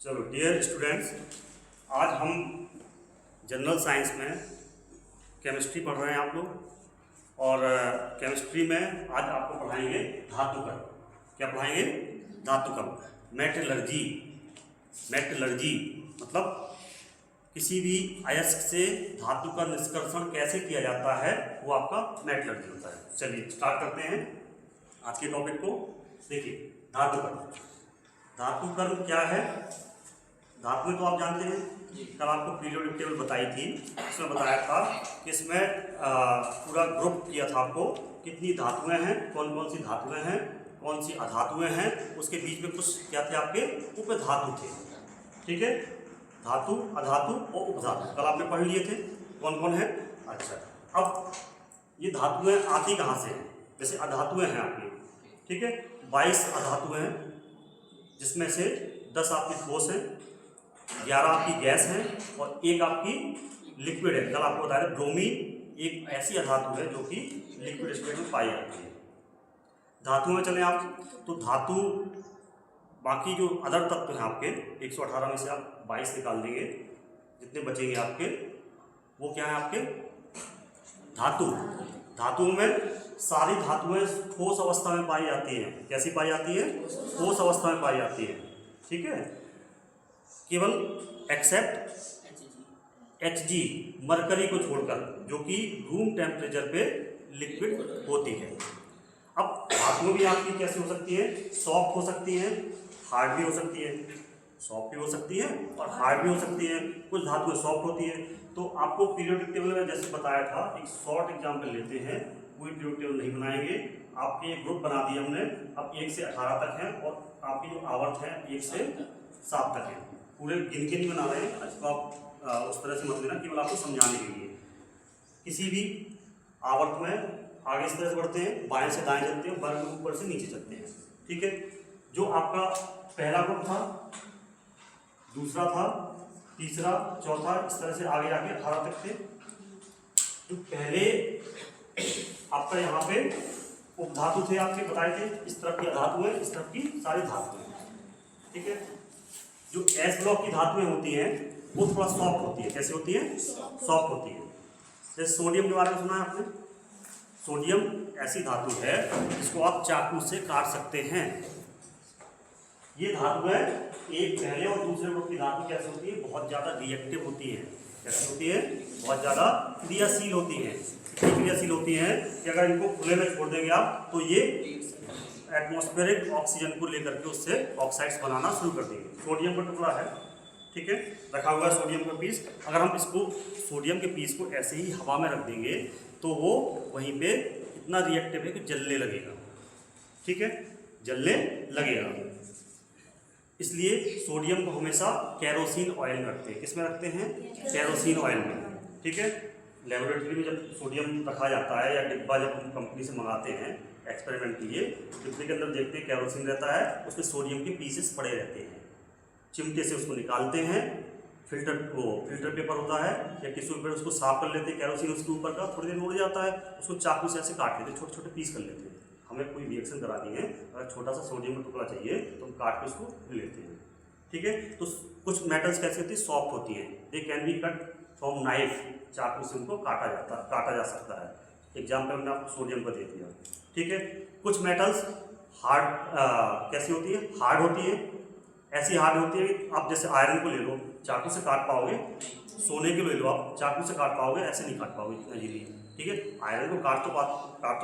चलो dear students, आज हम जनरल साइंस में केमिस्ट्री पढ़ रहे हैं आप लोग। और केमिस्ट्री में आज आपको पढ़ाएंगे धातुकर्म। क्या पढ़ाएंगे? धातुकर्म। मेटलर्जी। मेटलर्जी मतलब किसी भी अयस्क से धातु का निष्कर्षण कैसे किया जाता है, वो आपका मेटलर्जी होता है। चलिए स्टार्ट करते हैं आज के टॉपिक को। देखिए, धातुकर्म। धातुकर्म क्या है? धातु में तो आप जानते हैं, कल आपको पीरियोडिक टेबल बताई थी, इसमें बताया था कि इसमें पूरा ग्रुप किया था आपको, कितनी धातुएं हैं, कौन कौन सी धातुएं हैं, कौन सी अधातुएं हैं, उसके बीच में कुछ क्या थे आपके उपधातु थे। ठीक है, धातु, अधातु और उपधातु कल आपने पढ़ लिए थे, कौन कौन है। अच्छा, अब ये धातुएं आती कहाँ से हैं? जैसे अधातुएं हैं आपकी, ठीक है, 22 अधातुएं हैं, जिसमें से 10 आपकी ठोस हैं, 11 आपकी गैस है और एक आपकी लिक्विड है। कल आपको बताया ब्रोमीन एक ऐसी अधातु है जो कि लिक्विड स्टेट में पाई जाती है। धातु में चले आप तो धातु, बाकी जो अदर तत्व हैं आपके 118 में से आप 22 निकाल देंगे, जितने बचेंगे आपके वो क्या है आपके धातु। धातुओं में सारी धातुएं ठोस अवस्था में पाई जाती हैं। कैसी पाई जाती है? ठोस अवस्था में पाई जाती है। ठीक है, केवल एक्सेप्ट Hg, मरकरी को छोड़कर, जो कि रूम टेम्परेचर पे लिक्विड होती है। अब धातुएं भी आपकी कैसी हो सकती है? सॉफ्ट हो सकती है, हार्ड भी हो सकती है। सॉफ्ट भी हो सकती है और हार्ड भी हो सकती है। कुछ धातुएं सॉफ्ट होती है। तो आपको पीरियोडिक टेबल में जैसे बताया था, एक शॉर्ट एग्जाम्पल लेते हैं, पूरी पीरियोडिक टेबल नहीं बनाएंगे। आपके एक ग्रुप बना दिए हमने, अब 1 से 18 तक है और आपकी जो आवर्त है 1 से 7 तक है। पूरे गिन के नहीं बना रहे हैं, इसको आप उस तरह से मत लेना, केवल आपको समझाने के लिए। किसी भी आवर्त में आगे इस तरह से बढ़ते हैं, बाएं से दाएं चलते हैं, वर्ग ऊपर से नीचे चलते हैं। ठीक है, जो आपका पहला ग्रुप था, दूसरा था, तीसरा, चौथा, इस तरह से आगे जाके 18 तक थे। जो पहले आपका यहाँ पे उपधातु थे, आपके बताए थे, इस तरफ की अधातु है, इस तरफ की सारी धातु है। ठीक है, जो एस ब्लॉक की धातुएं होती हैं वो थोड़ा सॉफ्ट होती है। कैसे होती है? सॉफ्ट होती है। जैसे सोडियम के बारे में सुना है आपने? सोडियम ऐसी धातु है जिसको आप चाकू से काट सकते हैं। ये धातु है, एक पहले और दूसरे ग्रुप की धातु कैसे होती है? बहुत ज़्यादा रिएक्टिव होती है। कैसे होती है? बहुत ज़्यादा क्रियाशील होती है। इतनी क्रियाशील होती है कि अगर इनको खुले में छोड़ देंगे आप तो ये एटमॉस्फेरिक ऑक्सीजन को लेकर के उससे ऑक्साइड्स बनाना शुरू कर देंगे। सोडियम का टुकड़ा है, ठीक है, रखा हुआ है सोडियम का पीस। अगर हम इसको सोडियम के पीस को ऐसे ही हवा में रख देंगे तो वो वहीं पे इतना रिएक्टिव है कि जलने लगेगा। ठीक है, जलने लगेगा। इसलिए सोडियम को हमेशा कैरोसिन ऑयल में रखते हैं। किस में रखते हैं? कैरोसिन ऑयल में। ठीक है, लेबोरेटरी में जब सोडियम रखा जाता है या डिब्बा जब हम कंपनी से मंगाते हैं एक्सपेरिमेंट के लिए, डिब्बे के अंदर देखते हैं कैरोसिन रहता है, उसमें सोडियम के पीसेस पड़े रहते हैं। चिमटे से उसको निकालते हैं, फिल्टर पेपर होता है या टिश्यू पेपर, उसको साफ कर लेते हैं, कैरोसिन उसके ऊपर का थोड़ी देर उड़ जाता है, उसको चाकू से ऐसे काट लेते हैं, छोटे छोटे पीस कर लेते हैं। हमें कोई रिएक्शन करानी है, अगर छोटा सा सोडियम का टुकड़ा चाहिए तो हम काट के उसको लेते हैं। ठीक है, तो कुछ मेटल्स कैसी होती है? सॉफ्ट होती हैं। They can be cut from knife, चाकू से उनको काटा जा सकता है। एग्जाम्पल मैंने आपको सोडियम का दे दिया। ठीक है, कुछ मेटल्स हार्ड कैसी होती है? हार्ड होती है। ऐसी हार्ड होती है कि आप जैसे आयरन को ले लो, चाकू से काट पाओगे, सोने के ले लो आप, चाकू से काट पाओगे, ऐसे नहीं काट पाओगे इतना इजीली। ठीक है, आयरन को काट तो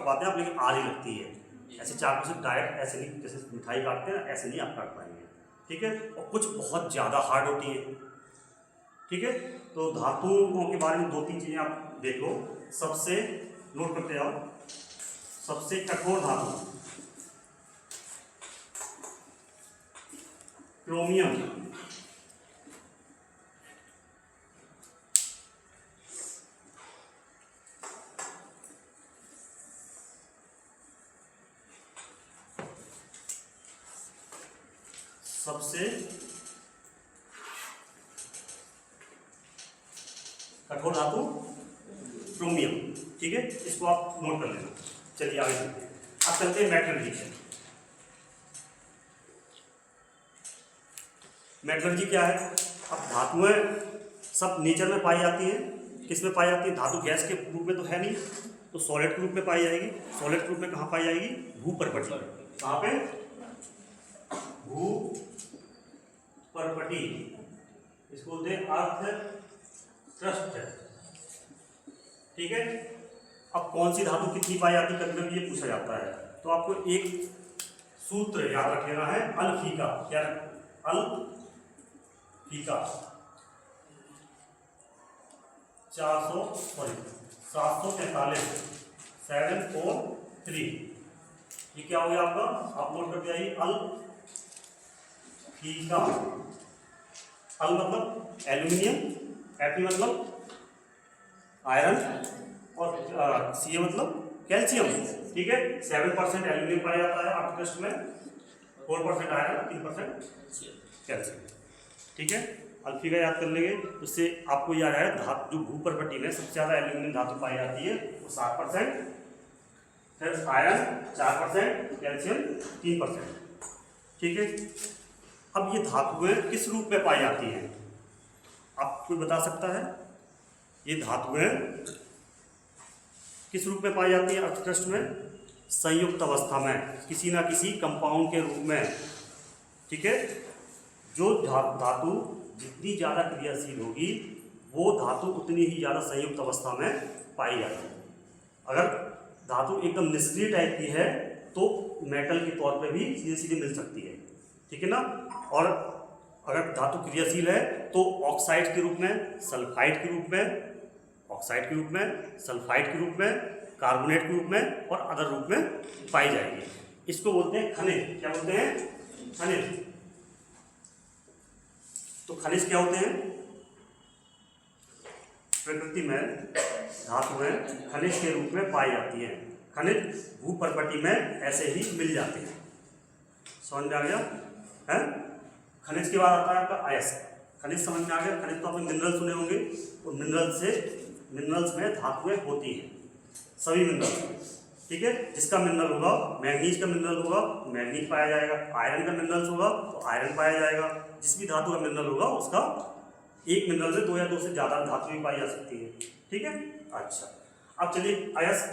पाते हैं आप, लेकिन आग ही लगती है। ऐसे चाकू से डायरेक्ट ऐसे नहीं, जैसे मिठाई काटते हैं ऐसे नहीं आप काट पाएंगे। ठीक है, और कुछ बहुत ज़्यादा हार्ड होती है। ठीक है, तो धातुओं के बारे में 2-3 चीज़ें आप देख लो, सबसे नोट करते जाओ। सबसे कठोर धातु क्रोमियम। सबसे कठोर धातु क्रोमियम। ठीक है, इसको आप नोट कर लेना। चलिए आगे चलते हैं। अब चलते हैं मेटलर्जी। मेटलर्जी क्या है? अब धातुएं सब नेचर में पाई जाती हैं। किस में पाई जाती है? धातु गैस के रूप में तो है नहीं, तो सॉलिड के रूप में पाई जाएगी। सॉलिड के रूप में कहाँ पाई जाएगी? भूपर्पटी। कहाँ पे? भूपर्पटी, इसको बोलते हैं अर्थ क्रस्ट। ठीक है। अब कौन सी धातु कितनी पाई जाती है, कभी कभी ये पूछा जाता है, तो आपको एक सूत्र याद रख लेना है, अल्फीका। क्या? अल्फीका 743 743। ये क्या हो गया आपका? आप नोट कर दिया, अल्फीका। अल मतलब एल्यूमिनियम, एफी मतलब आयरन, और सी मतलब कैल्शियम। ठीक है। 7% एल्यूमिनियम पाया जाता है अर्थ क्रस्ट में, 4% आयरन, 3% कैल्शियम। ठीक है। अल्फीका याद कर लेंगे, उससे आपको याद है धातु जो भूपर्पटी में सबसे ज़्यादा एल्यूमिनियम धातु पाई जाती है वो 7%, फिर आयरन 4%, कैल्शियम 3%। ठीक है। अब ये धातुएं किस रूप में पाई जाती हैं? आप कोई बता सकता है? ये धातुएं किस रूप में पाई जाती है अर्थ क्रस्ट में? संयुक्त अवस्था में, किसी ना किसी कंपाउंड के रूप में। ठीक है। जो धातु जितनी ज़्यादा क्रियाशील होगी वो धातु उतनी ही ज़्यादा संयुक्त अवस्था में पाई जाती है। अगर धातु एकदम निष्क्रिय टाइप की है तो मेटल के तौर पे भी सीधे सीधे मिल सकती है। ठीक है ना। और अगर धातु क्रियाशील है तो ऑक्साइड के रूप में, सल्फाइड के रूप में, ऑक्साइड के रूप में, सल्फाइड के रूप में, कार्बोनेट के रूप में और अदर रूप में पाई जाएगी। इसको बोलते हैं खनिज। क्या बोलते हैं? खनिज। तो खनिज क्या होते हैं? प्रकृति में धातुएं खनिज के रूप में पाई जाती हैं। खनिज भूपर्पटी में ऐसे ही मिल जाते हैं। समझ में आ गया है? खनिज के बाद आता है आपका अयस्क। खनिज समझ में आ गया। खनिज तो आपने मिनरल सुने होंगे, और मिनरल्स में धातुएं होती हैं, सभी मिनरल। ठीक है। जिसका मिनरल होगा, मैग्नीज का मिनरल होगा तो मैग्नीज पाया जाएगा, आयरन का मिनरल होगा तो आयरन पाया जाएगा। जिस भी धातु का मिनरल होगा उसका एक मिनरल में 2 या 2 से ज़्यादा धातु भी पाई जा सकती है। ठीक है। अच्छा, अब चलिए अयस्क।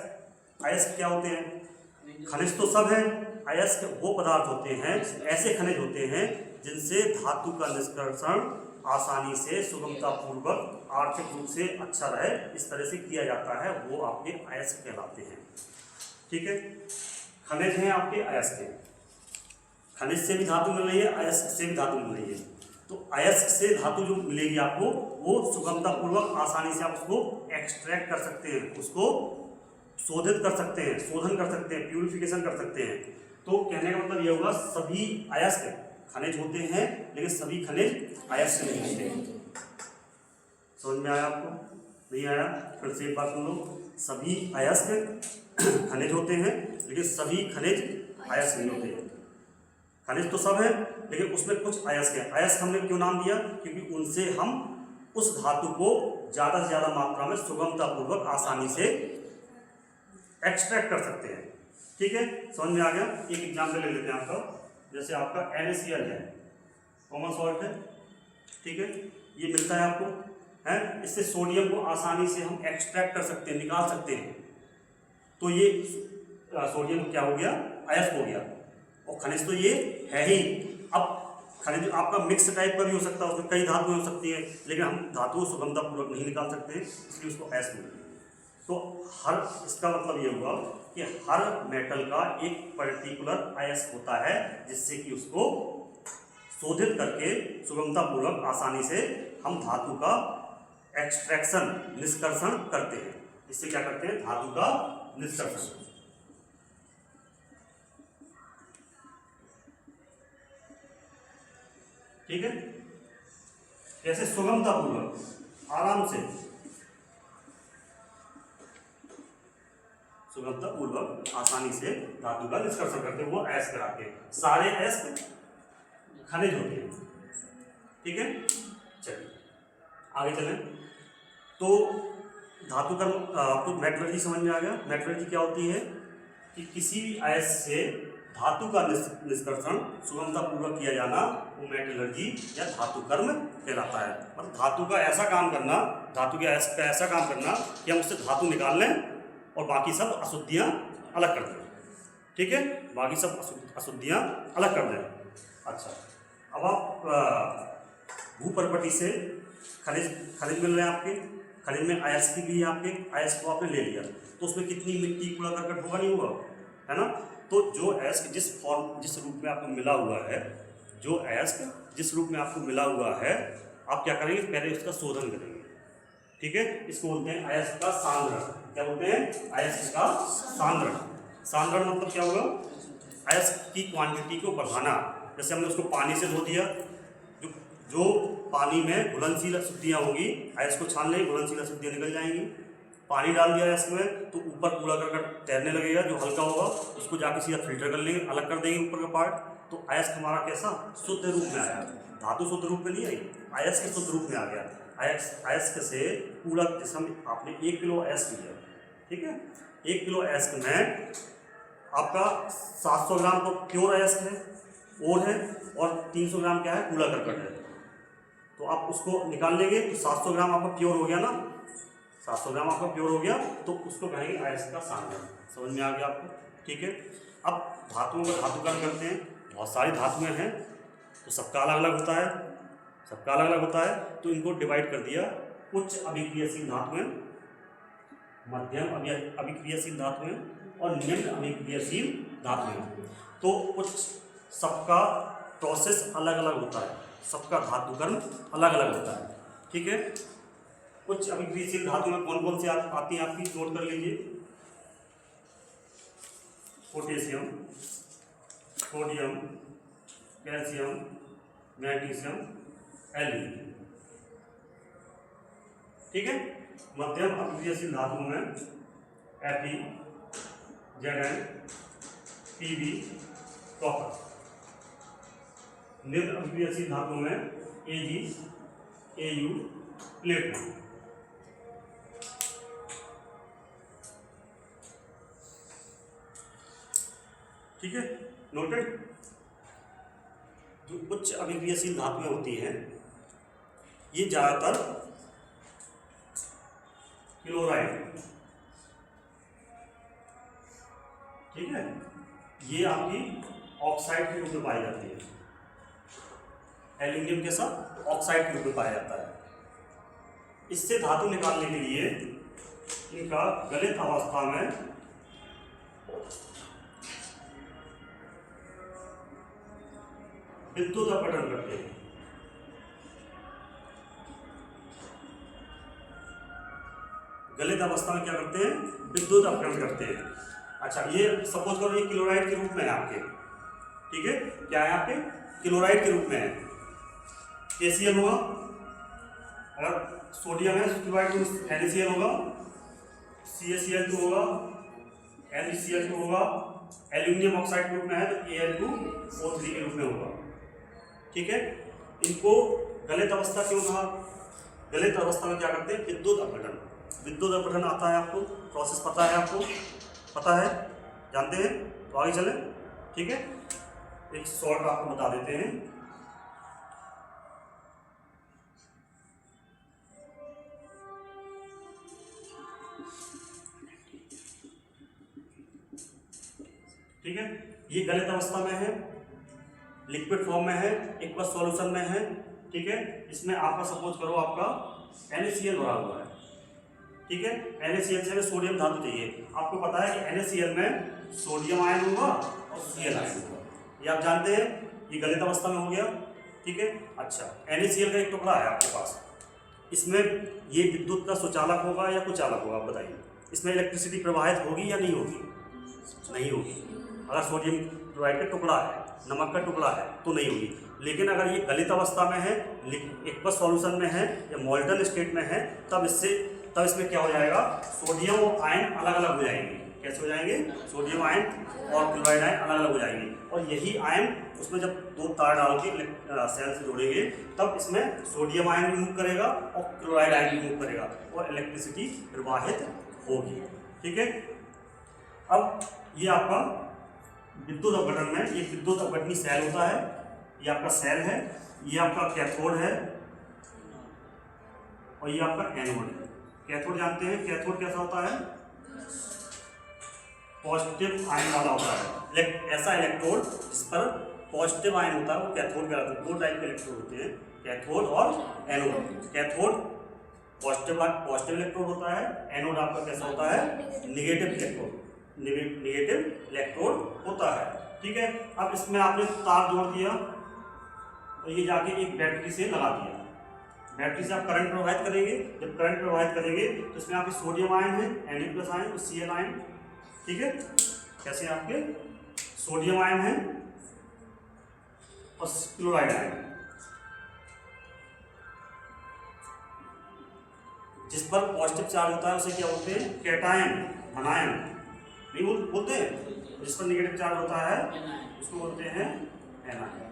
अयस्क क्या होते हैं? खनिज तो सब है, अयस्क वो पदार्थ होते हैं, ऐसे खनिज होते हैं जिनसे धातु का निष्कर्षण आसानी से, सुगमतापूर्वक, आर्थिक रूप से अच्छा रहे, इस तरह से किया जाता है, वो आपके अयस्क कहलाते हैं। ठीक है। खनिज हैं आपके अयस्क हैं। खनिज से भी धातु मिल रही है, अयस्क से भी धातु मिल रही है। तो अयस्क से धातु जो मिलेगी आपको वो सुगमतापूर्वक आसानी से आप उसको एक्सट्रैक्ट कर सकते हैं, उसको शोधित कर सकते हैं, शोधन कर सकते हैं, प्यूरिफिकेशन कर सकते हैं। तो कहने का मतलब ये होगा सभी अयस्क खनिज होते हैं, लेकिन सभी खनिज अयस्क नहीं होते। समझ में आया आपको? नहीं आया? फिर से एक बात सुन लो, सभी अयस्क खनिज होते हैं लेकिन सभी खनिज अयस्क नहीं होते हैं। खनिज तो सब है लेकिन उसमें कुछ अयस्क है। अयस्क हमने क्यों नाम दिया? क्योंकि उनसे हम उस धातु को ज़्यादा से ज़्यादा मात्रा में सुगमतापूर्वक आसानी से एक्सट्रैक्ट कर सकते हैं। ठीक है। समझ में आ गया? एक एग्जाम्पल ले लेते हैं आपका। जैसे आपका NaCl है, कॉमन सॉल्ट है। ठीक है। ये मिलता है आपको, है। इससे सोडियम को आसानी से हम एक्सट्रैक्ट कर सकते हैं, निकाल सकते हैं। तो ये सोडियम क्या हो गया? अयस्क हो गया। और खनिज तो ये है ही। अब खनिज आपका मिक्स टाइप का भी हो सकता है, उसमें कई धातुएं हो सकती हैं, लेकिन हम धातु सुगमतापूर्वक नहीं निकाल सकते, इसलिए उसको अयस्क बोलते हैं। तो हर, इसका मतलब ये हुआ कि हर मेटल का एक पर्टिकुलर अयस्क होता है जिससे कि उसको शोधित करके सुगमतापूर्वक आसानी से हम धातु का एक्सट्रैक्शन, निष्कर्षण करते हैं। इससे क्या करते हैं? धातु का निष्कर्षण। ठीक है। कैसे? सुगमतापूर्वक, आराम से, सुगमतापूर्वक आसानी से धातु का निष्कर्षण करते हैं, वो अयस्क कराते हैं। सारे अयस्क खनिज होते हैं। ठीक है। चलिए आगे चलें। तो धातु का आपको मेटलर्जी समझ में आ गया। मेटलर्जी क्या होती है कि किसी भी अयस्क से धातु का निष्कर्षण सुगमतापूर्वक किया जाना, वो मेटलर्जी या धातु कर्म कहलाता है। मतलब धातु का ऐसा काम करना, धातु का ऐसा काम करना कि हम उससे धातु निकाल लें और बाकी सब अशुद्धियाँ अलग कर दें। ठीक है, बाकी सब अशुद्धियाँ अलग कर दें। अच्छा, अब आप भूपर्पटी से खनिज मिल रहे हैं आपके, खनिज में अयस्क भी है आपके, अयस्क को आपने ले लिया तो उसमें कितनी मिट्टी कूड़ा करकट होगा, नहीं होगा, है ना। तो जो अयस्क जिस रूप में आपको मिला हुआ है, जो अयस्क जिस रूप में आपको मिला हुआ है, आप क्या करेंगे, पहले उसका शोधन करेंगे। ठीक है, इसको बोलते हैं अयस्क का सांद्रण। क्या बोलते हैं, अयस्क का सांद्रण। सांद्रण मतलब क्या होगा, अयस्क की क्वांटिटी को बढ़ाना। जैसे हमने उसको पानी से धो दिया, जो पानी में घुलनशील अशुद्धियाँ होंगी, अयस्क को छान लेंगे, घुलनशील अशुद्धियाँ निकल जाएंगी। पानी डाल दिया अयस्क में तो ऊपर कूड़ा करकट तैरने लगेगा, जो हल्का होगा उसको जाके सीधा फिल्टर कर लेंगे, अलग कर देंगे ऊपर का पार्ट। तो अयस्क हमारा कैसा शुद्ध रूप में आया, धातु शुद्ध रूप में नहीं आई, अयस्क शुद्ध रूप में आ गया। अयस्क से कूड़ा, जैसे हम आपने 1 किलो अयस्क लिया, ठीक है, 1 किलो अयस्क में आपका 700 ग्राम तो प्योर अयस्क है, ओर है, और 300 ग्राम क्या है, कूड़ा करकट है। तो आप उसको निकाल लेंगे तो 700 ग्राम आपका प्योर हो गया ना, 700 ग्राम आपका प्योर हो गया, तो उसको कहेंगे अयस्क का सांद्रण। समझ में आ गया आपको, ठीक है। अब धातुओं का धातुकरण करते हैं, बहुत सारी धातुएं हैं तो सबका अलग अलग होता है, सबका अलग अलग होता है। तो इनको डिवाइड कर दिया, उच्च अभिक्रियाशील धातुएं, मध्यम अभिक्रियाशील धातुएं और निम्न अभिक्रियाशील धातुएं। तो उच्च, सबका प्रोसेस अलग अलग होता है, सबका धातुकरण अलग अलग होता है, ठीक है। उच्च अभिक्रियाशील धातु में कौन कौन सी आती हैं आपकी, नोट कर लीजिए। Potassium, sodium, calcium, magnesium, aluminium, ठीक है। मध्यम अभिक्रियाशील धातुओं में Fe, Zn, Pb, कॉपर। निम्न अभिक्रियाशील धातुओं में Ag, Au, प्लेटिनम। ठीक है, नोटेड। जो उच्च अभिक्रियाशील धातुएं होती हैं, ये ज्यादातर क्लोराइड, ठीक है, ये आपकी ऑक्साइड के रूप में पाई जाती है। एल्यूमिनियम के साथ ऑक्साइड के रूप में पाया जाता है। इससे धातु निकालने के लिए इनका गलित अवस्था में विद्युत अपघटन करते हैं। गलित अवस्था में क्या करते हैं, विद्युत अपघटन करते हैं। अच्छा, ये सपोज करो ये क्लोराइड के रूप में है आपके, ठीक है, क्या है आपके, क्लोराइड के रूप में है। KCl होगा, अगर सोडियम है क्लोराइड में NaCl होगा, CaCl2 होगा, NaCl2 होगा। एल्यूमिनियम ऑक्साइड के रूप में है तो Al2O3 के रूप में होगा, ठीक है। इनको गलित अवस्था क्यों कहा, गलित अवस्था में क्या करते हैं, विद्युत अपघटन। विद्युत अपघटन आता है आपको, प्रोसेस पता है आपको, पता है, जानते हैं, तो आगे चले, ठीक है। एक शॉर्ट आपको बता देते हैं। ठीक है, ये गलित अवस्था में है, लिक्विड फॉर्म में है, एक्वस सॉल्यूशन में है, ठीक है। इसमें आपका सपोज करो आपका NaCl भरा हुआ है, ठीक है। NaCl से हमें सोडियम धातु चाहिए। आपको पता है कि NaCl में सोडियम आयन होगा और Cl आयन होगा, ये आप जानते हैं। ये गलित अवस्था में हो गया, ठीक है। अच्छा, NaCl का एक टुकड़ा है आपके पास, इसमें ये विद्युत का सुचालक होगा या कुचालक होगा, आप बताइए। इसमें इलेक्ट्रिसिटी प्रवाहित होगी या नहीं होगी, नहीं होगी। अगर सोडियम क्लोराइड का टुकड़ा है, नमक का टुकड़ा है तो नहीं होगी। लेकिन अगर ये गलित अवस्था में है, एक्वस सॉल्यूशन में है या मोल्टन स्टेट में है, तब इसमें क्या हो जाएगा, सोडियम और आयन अलग अलग हो जाएंगे। कैसे हो जाएंगे, सोडियम आयन और क्लोराइड आयन अलग अलग हो जाएंगे। और यही आयन उसमें जब 2 तार डाल के सेल से जोड़ेंगे, तब इसमें सोडियम आयन रिमूव करेगा और क्लोराइड आयन रिमूव करेगा और इलेक्ट्रिसिटी प्रवाहित होगी, ठीक है। अब ये आपका विद्युत अपघटन में, ये विद्युत अपघटनी सेल होता है, ये आपका सेल है, ये आपका कैथोड है और ये आपका एनोड है। कैथोड जानते हैं, कैथोड कैसा होता है, पॉजिटिव आयन वाला होता है। ऐसा इलेक्ट्रोड जिस पर पॉजिटिव आयन होता है वो कैथोड कहलाता है। दो टाइप के इलेक्ट्रोड होते हैं, कैथोड और एनोड। कैथोड पॉजिटिव इलेक्ट्रोड होता है, एनोड आपका कैसा होता है, निगेटिव इलेक्ट्रोड होता है। ठीक है, अब इसमें आपने तार जोड़ दिया और ये जाके एक बैटरी से लगा दिया। बैटरी से आप करंट प्रवाहित करेंगे। जब करंट प्रवाहित करेंगे तो इसमें आपके सोडियम आयन है, Na+ आयन और Cl आयन। ठीक है, कैसे आपके सोडियम आयन है और क्लोराइड आयन, जिस पर पॉजिटिव चार्ज होता है उसे क्या बोलते हैं, कैटायन, धनायन नहीं बोलते हैं। जिस पर नेगेटिव चार्ज होता है उसको बोलते हैं एनायन।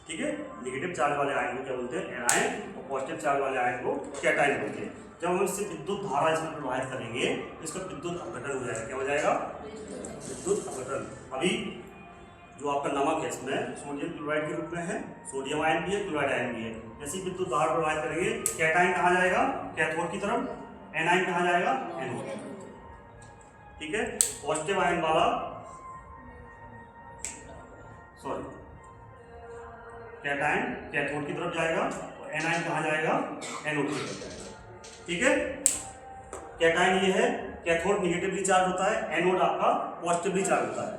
ठीक है, नेगेटिव चार्ज वाले आयन को क्या बोलते हैं, एनायन, और पॉजिटिव चार्ज वाले आयन को कैटायन बोलते हैं। जब हम इससे विद्युत धारा इसमें प्रवाहित करेंगे तो इसका विद्युत अपघटन हो जाएगा। क्या हो जाएगा, विद्युत अपघटन। अभी जो आपका नमक है इसमें सोडियम क्लोराइड के रूप में है, सोडियम आयन भी है, क्लोराइड आयन भी है। जैसे विद्युत धारा प्रवाहित करेंगे, कैटायन कहाँ जाएगा, कैथोड की तरफ, एनायन कहाँ जाएगा, एनोड। ठीक है, पॉजिटिव आयन वाला कैटायन कैथोड की तरफ जाएगा और एनायन कहाँ जाएगा, एनोड की तरफ जाएगा। ठीक है, कैटायन ये है, कैथोड निगेटिवली चार्ज होता है, एनोड आपका पॉजिटिवली चार्ज होता है।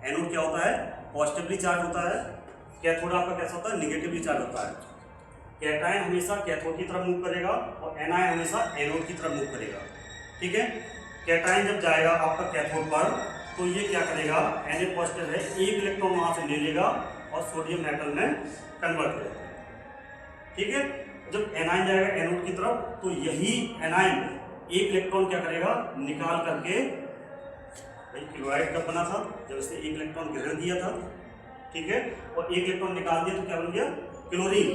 एनोड क्या होता है, पॉजिटिवली चार्ज होता है, कैथोड आपका कैसा होता है, निगेटिवली चार्ज होता है। कैटायन हमेशा कैथोड की तरफ मूव करेगा और एनायन हमेशा एनोड की तरफ मूव करेगा। ठीक है, कैटायन जब जाएगा आपका कैथोड पर तो ये क्या करेगा, Na पॉजिटिव है, एक इलेक्ट्रॉन वहां से ले लेगा और सोडियम मेटल में कन्वर्ट हो जाएगा। ठीक है, जब एनायन जाएगा एनोड की तरफ तो यही एनायन एक इलेक्ट्रॉन क्या करेगा, निकाल करके, भाई क्लोराइड कब बना था, जब इसने एक इलेक्ट्रॉन ग्रहण किया था। ठीक है, और एक इलेक्ट्रॉन निकाल दिया तो क्या बन गया, क्लोरीन।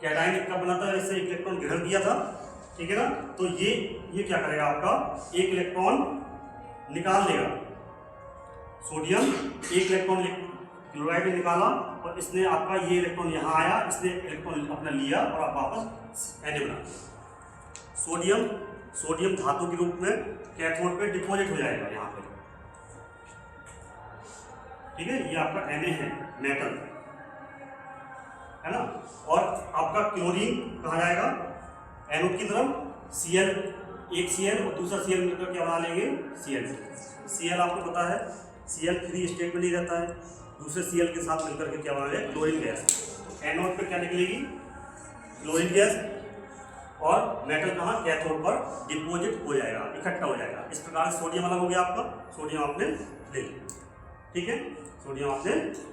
कैटायन कब बना था, इससे एक इलेक्ट्रॉन ग्रहण किया था। ठीक है ना, तो ये क्या करेगा, आपका एक इलेक्ट्रॉन निकाल देगा। सोडियम एक इलेक्ट्रॉन क्लोराइड ने निकाला और इसने आपका ये इलेक्ट्रॉन यहाँ आया, इसने इलेक्ट्रॉन अपना लिया और आप वापस Na बना दिया। सोडियम धातु के रूप में कैथोड पे डिपॉजिट हो जाएगा यहाँ पे। ठीक है, ये आपका Na है, मेटल है ना, और आपका क्लोरीन कहाँ जाएगा, एनोड की तरफ। Cl, एक Cl और दूसरा Cl मिलकर क्या बना लेंगे, Cl आपको पता है Cl फ्री स्टेट में नहीं रहता है, दूसरे Cl के साथ मिलकर के क्या बना लेंगे, क्लोरीन गैस। तो एनोड पे क्या निकलेगी, क्लोरीन गैस, और मेटल कहाँ, कैथोड पर डिपॉजिट हो जाएगा, इकट्ठा हो जाएगा। इस प्रकार सोडियम अलग हो गया आपका, सोडियम आपने ले लिया। ठीक है, सोडियम आपने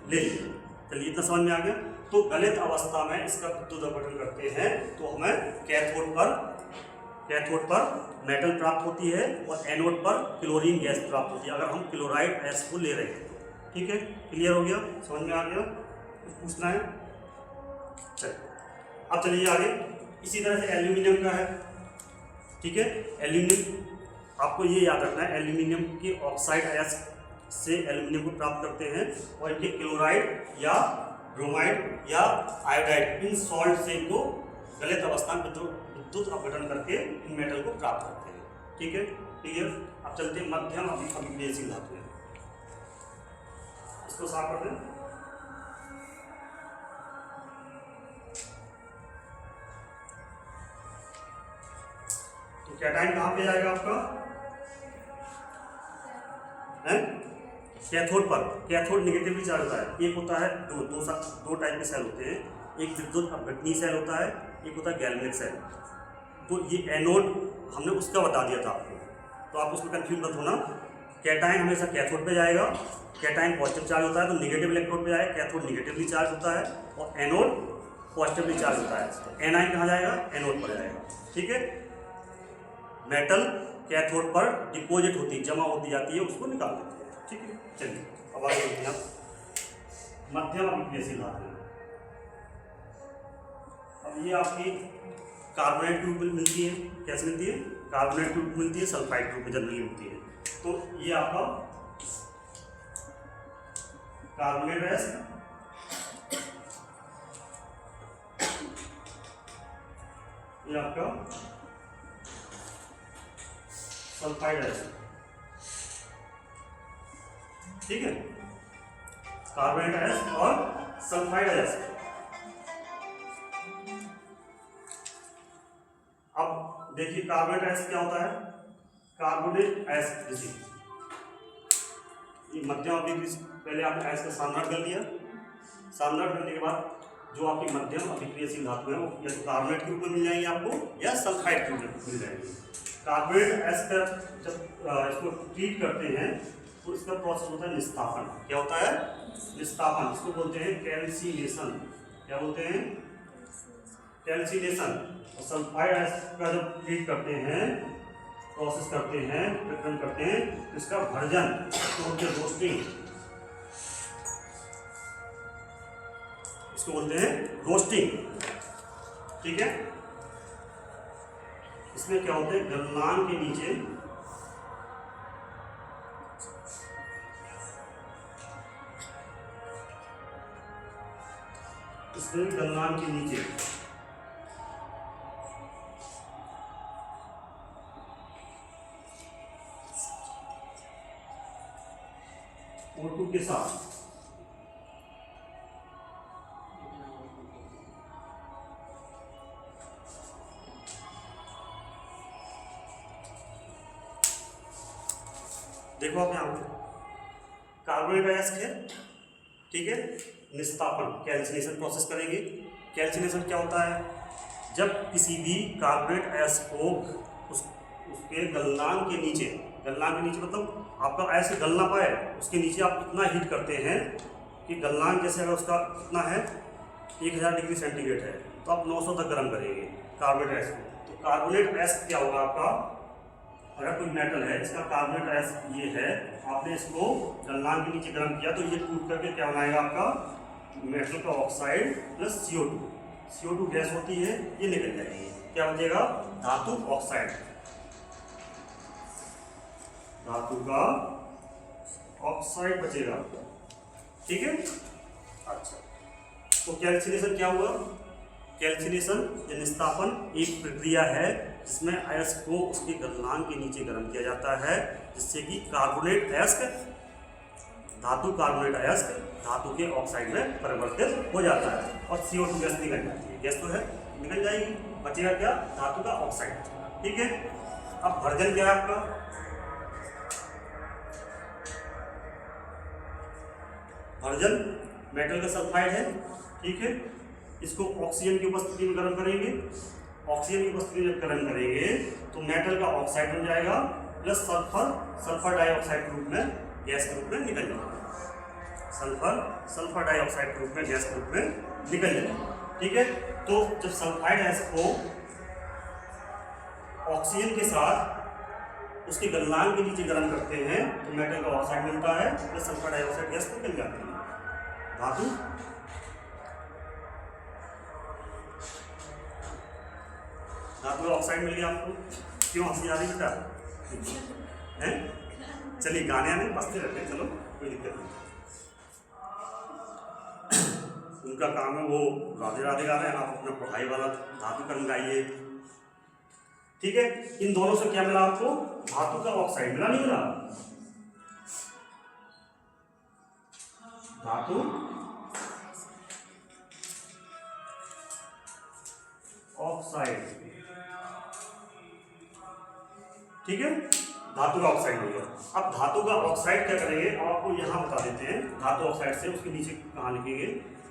ले लिया। चलिए इतना समझ में आ गया। तो गलित अवस्था में इसका विद्युत अपघटन करते हैं तो हमें कैथोड पर मेटल प्राप्त होती है और एनोड पर क्लोरीन गैस प्राप्त होती है, अगर हम क्लोराइड गैस को ले रहे हैं। ठीक है, क्लियर हो गया, समझ में आ गया, कुछ पूछना है। चलिए अब चलिए आगे। इसी तरह से एल्यूमिनियम का है। ठीक है, एल्यूमिनियम आपको ये याद रखना है, एल्यूमिनियम के ऑक्साइड अयस्क से एल्यूमिनियम को प्राप्त करते हैं और इनके क्लोराइड या ब्रोमाइड या आयोडाइड, इन सॉल्ट से इनको गलित अवस्था में विद्युत अपघटन करके इन मेटल को प्राप्त करते हैं। ठीक है, क्लियर। अब चलते हैं मध्यम अभिक्रियाशील धातु, इसको साफ कर दें। तो कैटायन कहाँ पे जाएगा आपका, है कैथोड पर। कैथोड निगेटिवली चार्ज होता है। एक होता है दो टाइप के सेल होते हैं, एक विद्युत अपघटनीय सेल होता है, एक होता है गैल्वेनिक सेल। तो ये एनोड हमने उसका बता दिया था आपको, तो आप उसमें कंफ्यूज मत होना। कैटायन हमेशा कैथोड पे जाएगा, कैटायन पॉजिटिव चार्ज होता है तो निगेटिव इलेक्ट्रोड पे जाएगा, कैथोड निगेटिवली चार्ज होता है और एनोड पॉजिटिवली चार्ज होता है। तो एनायन कहाँ जाएगा, एनोड पर जाएगा। ठीक है, मेटल कैथोड पर डिपॉजिट होती है, जमा होती जाती है, उसको निकाल देते हैं। ठीक है, चलिए अब आगे बढ़ते हैं। मध्यम अभिक्रियाशील धातु, अब ये आपकी कार्बोनेट के रूप में मिलती है। कैसे मिलती है, कार्बोनेट के रूप में मिलती है, सल्फाइड के रूप में जनरली मिलती है। तो ये आपका कार्बोनेट एस, ये आपका सल्फाइड एस, ठीक है, कार्बोनेट एस और सल्फाइड एस। अब देखिए कार्बोनेट एस क्या होता है, कार्बोनेट एस ये मध्यम अभिक्रिया, पहले आपने एस का सामना कर लिया, सामना करने के बाद जो आपकी मध्यम अभिक्रियाशील धातु है वो या तो कार्बोनेट के रूप में मिल जाएंगे आपको या सल्फाइड के रूप में मिल जाएंगे। कार्बोनेट एस का जब इसको ट्रीट करते हैं तो इसका प्रोसेस होता है निस्तापन। क्या होता है? निस्तापन। इसको बोलते हैं कैल्सिनेशन। क्या बोलते हैं? कैल्सिनेशन। और सल्फाइड एस का जब ट्रीट करते हैं, प्रोसेस करते हैं, प्रक्रम करते हैं तो इसका भर्जन, इसको बोलते हैं रोस्टिंग, इसको बोलते हैं रोस्टिंग, ठीक है। इसमें क्या होता है, गलनांक के नीचे गलनांक के नीचे O2 के साथ देखो आप यहाँ कार्बोनेट एस है, ठीक है, निस्तापन कैल्सिनेशन प्रोसेस करेंगे। कैल्सिनेशन क्या होता है? जब किसी भी कार्बोनेट एस को उसके गलनांक के नीचे मतलब आपका ऐसे गल ना पाए, उसके नीचे आप इतना हीट करते हैं कि गलनांक जैसे अगर उसका कितना है 1000 डिग्री सेंटीग्रेड है तो आप 900 तक गर्म करेंगे कार्बोनेट एस को। तो कार्बोनेट एस क्या होगा आपका, अगर कोई मेटल है इसका कार्बोनेट एस ये है, आपने इसको गलनांक के नीचे गर्म किया तो ये टूट करके क्या बनाएगा आपका मेटल का ऑक्साइड प्लस CO2 गैस होती है, ये निकल जाएगी। क्या बचेगा? धातु ऑक्साइड, धातु का ऑक्साइड बचेगा, ठीक है। अच्छा, तो कैल्सिनेशन क्या हुआ? कैल्सिनेशन या निस्तापन एक प्रक्रिया है जिसमें एस को उसके गलनांक के नीचे गर्म किया जाता है, जिससे कि कार्बोनेट एस्क धातु कार्बोनेट एस्क धातु के ऑक्साइड में परिवर्तित हो जाता है और CO2 गैस निकल जाती है। गैस तो है, निकल जाएगी, बचेगा क्या? धातु का ऑक्साइड, ठीक है। अब भर्जन क्या है आपका? भर्जन मेटल का सल्फाइड है, ठीक है, इसको ऑक्सीजन की उपस्थिति में गर्म करेंगे। ऑक्सीजन की उपस्थिति में जब गर्म करेंगे तो मेटल का ऑक्साइड बन जाएगा प्लस सल्फर डाइऑक्साइड के रूप में गैस के रूप में निकल जाएगा। सल्फर डाइऑक्साइड के रूप में गैस के रूप में निकल जाएगा, ठीक है। तो जब सल्फाइड गैस को ऑक्सीजन के साथ उसके गलनांक के नीचे गर्म करते हैं तो मेटल का ऑक्साइड मिलता है प्लस सल्फर डाइऑक्साइड गैस निकल जाती है। धातु का ऑक्साइड मिल गया आपको। क्यों हंसी आ रही बेटा? हैं? चलिए गाने आने बसते रहते हैं, चलो कोई दिक्कत नहीं। उनका काम है वो राधे राधे गा रहे हैं, आप अपना पढ़ाई वाला धातु कर्म गाइए, ठीक है। इन दोनों से क्या मिला आपको? धातु का ऑक्साइड मिला, नहीं मिला? धातु ऑक्साइड, ठीक है, धातु का ऑक्साइड मिल गया। अब धातु का ऑक्साइड क्या करेंगे, आपको यहां बता देते हैं। धातु ऑक्साइड से उसके नीचे कहां लिखेंगे,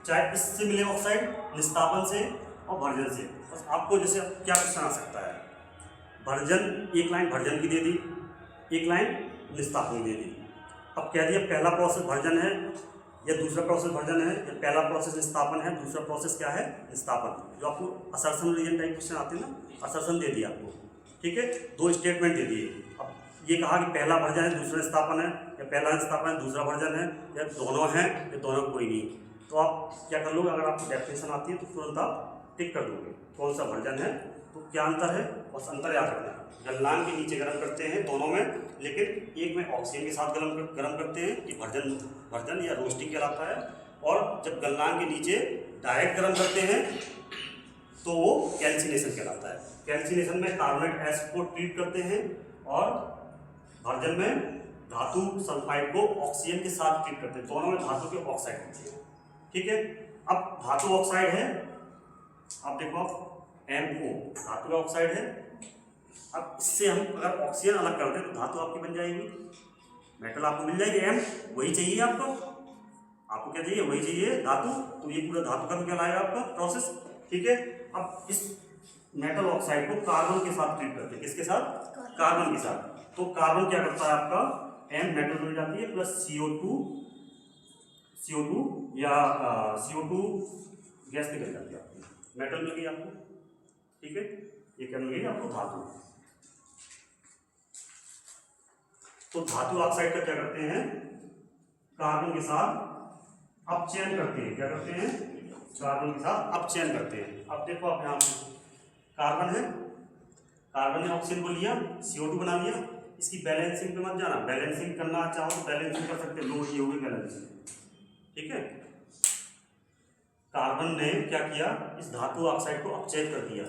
चाहे इससे मिले ऑक्साइड निस्तापन से और भर्जन से। बस आपको जैसे क्या क्वेश्चन आ सकता है, भर्जन, एक लाइन भर्जन की दे दी, एक लाइन निस्तापन की दे दी। अब कह दिया पहला प्रोसेस भर्जन है या दूसरा प्रोसेस भर्जन है, या पहला प्रोसेस निस्तापन है, दूसरा प्रोसेस क्या है? निस्तापन। जो आपको असर्शन रीजन टाइप क्वेश्चन आते हैं ना, असर्शन दे दिया आपको, ठीक है, दो स्टेटमेंट दे दिए। अब ये कहा कि पहला भर्जन है दूसरा निस्तापन है, या पहला निस्तापन है दूसरा भर्जन है, या दोनों हैं या दोनों कोई नहीं। तो आप क्या कर लोगे, अगर आपको डेफिनेशन आती है तो तुरंत आप टिक कर दोगे कौन सा भर्जन है तो क्या अंतर है, बस अंतर याद रखना है। गलनांक के नीचे गर्म करते हैं दोनों में, लेकिन एक में ऑक्सीजन के साथ गर्म करते हैं, ये भर्जन या रोस्टिंग कहलाता है। और जब गलनांक के नीचे डायरेक्ट गर्म करते हैं तो वो कैल्सिनेशन कहलाता है। कैल्सिनेशन में कार्बोनेट एसिड को ट्रीट करते हैं और भर्जन में धातु सल्फाइड को ऑक्सीजन के साथ ट्रीट करते हैं। दोनों में धातु के ऑक्साइड होते हैं, ठीक है। अब धातु ऑक्साइड है, आप देखो MO धातु का ऑक्साइड है। अब इससे हम अगर ऑक्सीजन अलग कर दें तो धातु आपकी बन जाएगी, मेटल आपको मिल जाएगी M, वही चाहिए आपको क्या चाहिए, वही चाहिए धातु। तो ये पूरा धातु का कहलाएगा आपका प्रोसेस, ठीक है। अब इस मेटल ऑक्साइड को कार्बन के साथ ट्रीट करते हैं, किसके साथ, कार्बन के साथ। तो कार्बन क्या करता है आपका, M मेटल मिल जाती है प्लस CO2 या CO2 गैस निकल जाती है आपकी, मेटल मिल गई आपको, ठीक है। ये क्या मिल गई आपको, धातु। तो धातु ऑक्साइड का क्या करते हैं, कार्बन के साथ अपचयन करते हैं। क्या करते हैं, कार्बन के साथ अपचयन करते हैं। अब देखो आप यहाँ पे कार्बन है, कार्बन ने ऑक्सीजन को लिया, CO2 बना लिया। इसकी बैलेंसिंग पे मत जाना, बैलेंसिंग करना चाहो तो बैलेंसिंग कर सकते, लो ये होगी बैलेंसिंग, ठीक है। कार्बन ने क्या किया, इस धातु ऑक्साइड को अपचयन कर दिया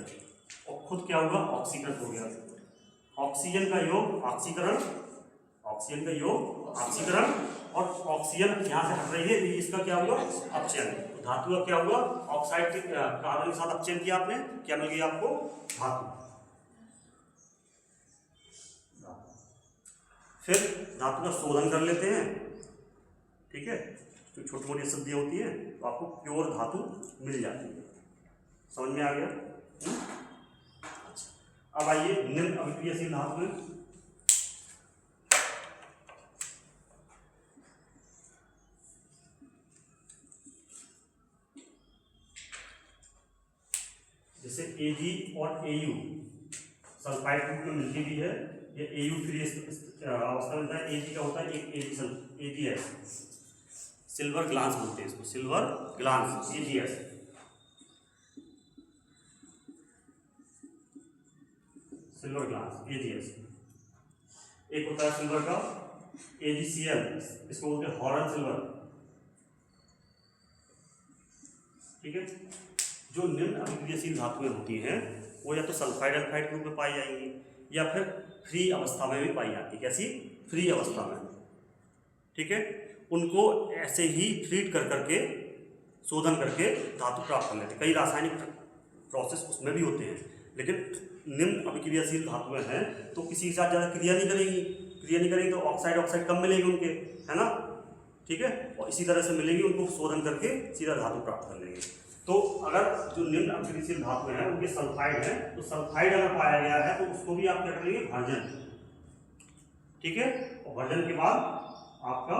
और खुद क्या हुआ, ऑक्सीकृत हो गया। ऑक्सीजन का योग ऑक्सीकरण, ऑक्सीजन का योग ऑक्सीकरण, और ऑक्सीजन यहाँ से हट रही है, इसका क्या हुआ, अपचयन। तो धातु का क्या हुआ, ऑक्साइड के कार्बन के साथ अपचयन किया आपने, क्या मिल गई आपको, धातु। फिर धातु का शोधन कर लेते हैं, ठीक है। जो छोटी मोटी अशुद्धियाँ होती हैं तो आपको प्योर धातु मिल जाती है, समझ में आ गया। अच्छा, अब आइए निम्न अभिक्रियाशील धातु में। जैसे Ag और Au सल्फाइड ग्रुप में मिलती भी है, ये Au फ्री अवस्था में है। Ag का होता है एक AgS, सिल्वर ग्लास बोलते हैं इसको, silver glass AgS। Silver glass AgS। एक होता है सिल्वर का AgCl, इसको बोलते हैं हॉर्न सिल्वर, ठीक है। जो निम्न अभिक्रियाशील धातुएं होती हैं वो या तो सल्फाइड अल्फाइड ग्रुप में पाई जाएंगी या फिर फ्री अवस्था में भी पाई जाती है। कैसी, फ्री अवस्था में, ठीक है। उनको ऐसे ही ट्रीट कर करके, शोधन करके धातु प्राप्त कर लेते हैं। कई रासायनिक प्रोसेस उसमें भी होते हैं, लेकिन निम्न अभिक्रियाशील धातुएं हैं तो किसी के साथ ज़्यादा क्रिया नहीं करेंगी तो ऑक्साइड कम मिलेगी उनके, है ना, ठीक है। और इसी तरह से मिलेगी, उनको शोधन करके सीधा धातु प्राप्त कर लेंगे। तो अगर जो निम्न अभिक्रियाशील धातु हैं उनके सल्फाइड हैं, तो सल्फाइड अगर पाया गया है तो उसको भी आप क्या करेंगे, भर्जन, ठीक है। और भर्जन के बाद आपका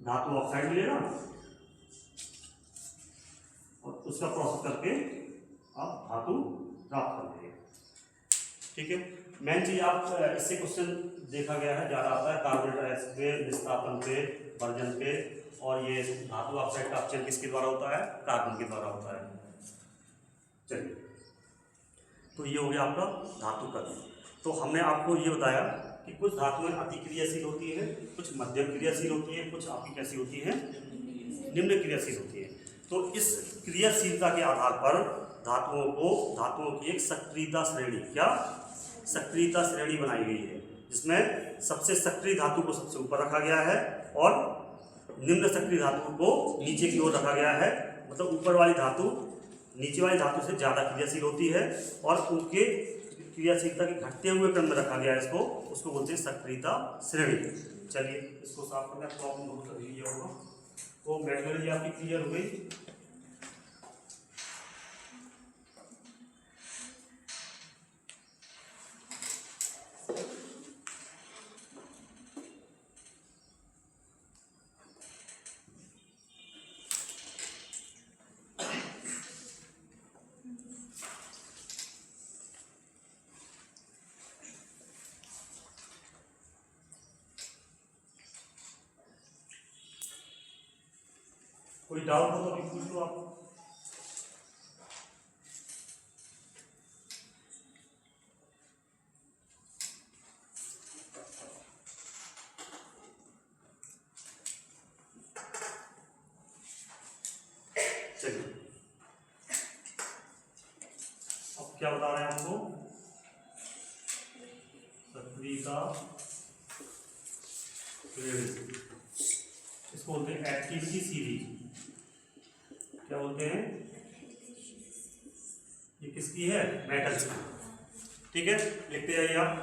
धातु ऑक्साइड मिलेगा और उसका प्रोसेस करके आप धातु प्राप्त कर लेंगे, ठीक है। मेन चीज आप इससे क्वेश्चन देखा गया है, ज़्यादा आता है कार्बोनेट एसिड पे, विस्थापन पे, भर्जन पे, और ये धातु ऑक्साइड का अपचयन किसके द्वारा होता है, कार्बन के द्वारा होता है। चलिए, तो ये हो गया आपका धातु का। तो हमने आपको ये बताया कि कुछ धातुएं अति क्रियाशील होती हैं, कुछ मध्यम क्रियाशील होती हैं, कुछ आपकी कैसी होती हैं, निम्न क्रियाशील होती हैं। तो इस क्रियाशीलता के आधार पर धातुओं की एक सक्रियता श्रेणी, क्या सक्रियता श्रेणी बनाई गई है, जिसमें सबसे सक्रिय धातु को सबसे ऊपर रखा गया है और निम्न सक्रिय धातु को नीचे की ओर रखा गया है। मतलब ऊपर वाली धातु नीचे वाली धातु से ज़्यादा क्रियाशील होती है और उनके क्रियाशीलता के घटते हुए क्रम में रखा गया है इसको, उसको बोलते हैं सक्रियता श्रेणी। चलिए इसको साफ करना, प्रॉब्लम बहुत कर लीजिए होगा। तो मेथोडोलॉजी आपकी क्लियर हो गई। कोई डाउट हो तो अभी पूछ लो आप। क्या बता रहे हैं आपको, सक्रियता इसको बोलते हैं एक्टिविटी सीरीज। क्या बोलते हैं, ये किसकी है, मेटल्स की। ठीक है, लिखते जाइए आप।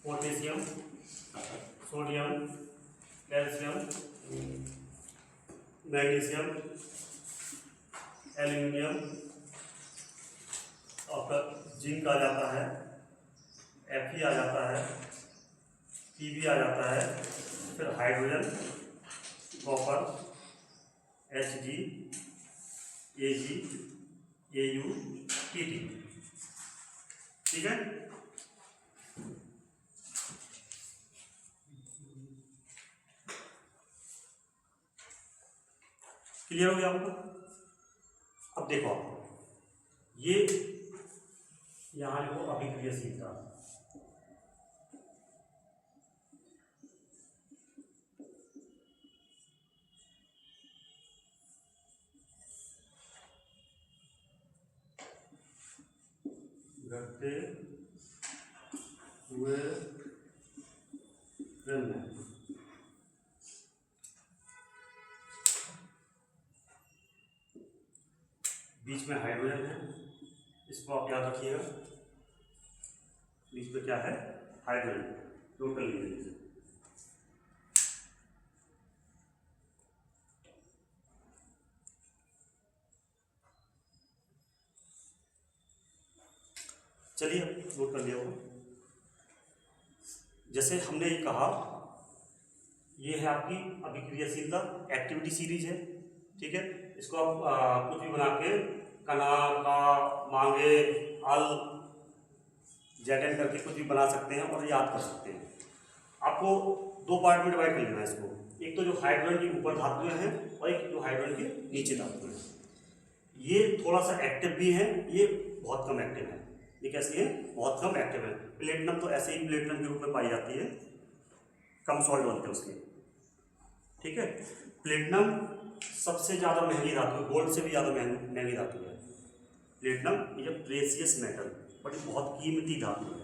Potassium, sodium, calcium, magnesium, aluminium, और जिंक आ जाता है, Fe आ जाता है, Pb आ जाता है, फिर hydrogen, copper, Hg, Ag, Au, Pt। ठीक है, क्लियर हो गया आपको। अब देखो आप, ये यहां लिखो अभिक्रियाशीलता। घटते हुए क्रम में बीच में हाइड्रोजन है, इसको आप याद रखिएगा, बीच में क्या है, हाइड्रोजन, टोटल लीजिए। चलिए नोट कर लिया होगा। जैसे हमने ये कहा, ये है आपकी अभिक्रियाशीलता, एक्टिविटी सीरीज है। ठीक है, इसको आप कुछ भी बना के कना का मांगे अल जेडन करके कुछ भी बना सकते हैं और याद कर सकते हैं। आपको दो पार्ट में डिवाइड कर लेना है इसको, एक तो जो हाइड्रोजन के ऊपर धातुएं हैं और एक जो हाइड्रोजन के नीचे धातुएं हैं। ये थोड़ा सा एक्टिव भी है, ये बहुत कम एक्टिव है। ये कैसी है, बहुत कम एक्टिव है। प्लेटिनम तो ऐसे ही प्लेटिनम के रूप में पाई जाती है, कम सॉल्ट बनते हैं उसके। ठीक है, प्लेटिनम सबसे ज़्यादा महंगी धातु है, गोल्ड से भी ज़्यादा महंगी धातु है प्लेटिनम। ये प्रेसियस मेटल, बट बहुत कीमती धातु है,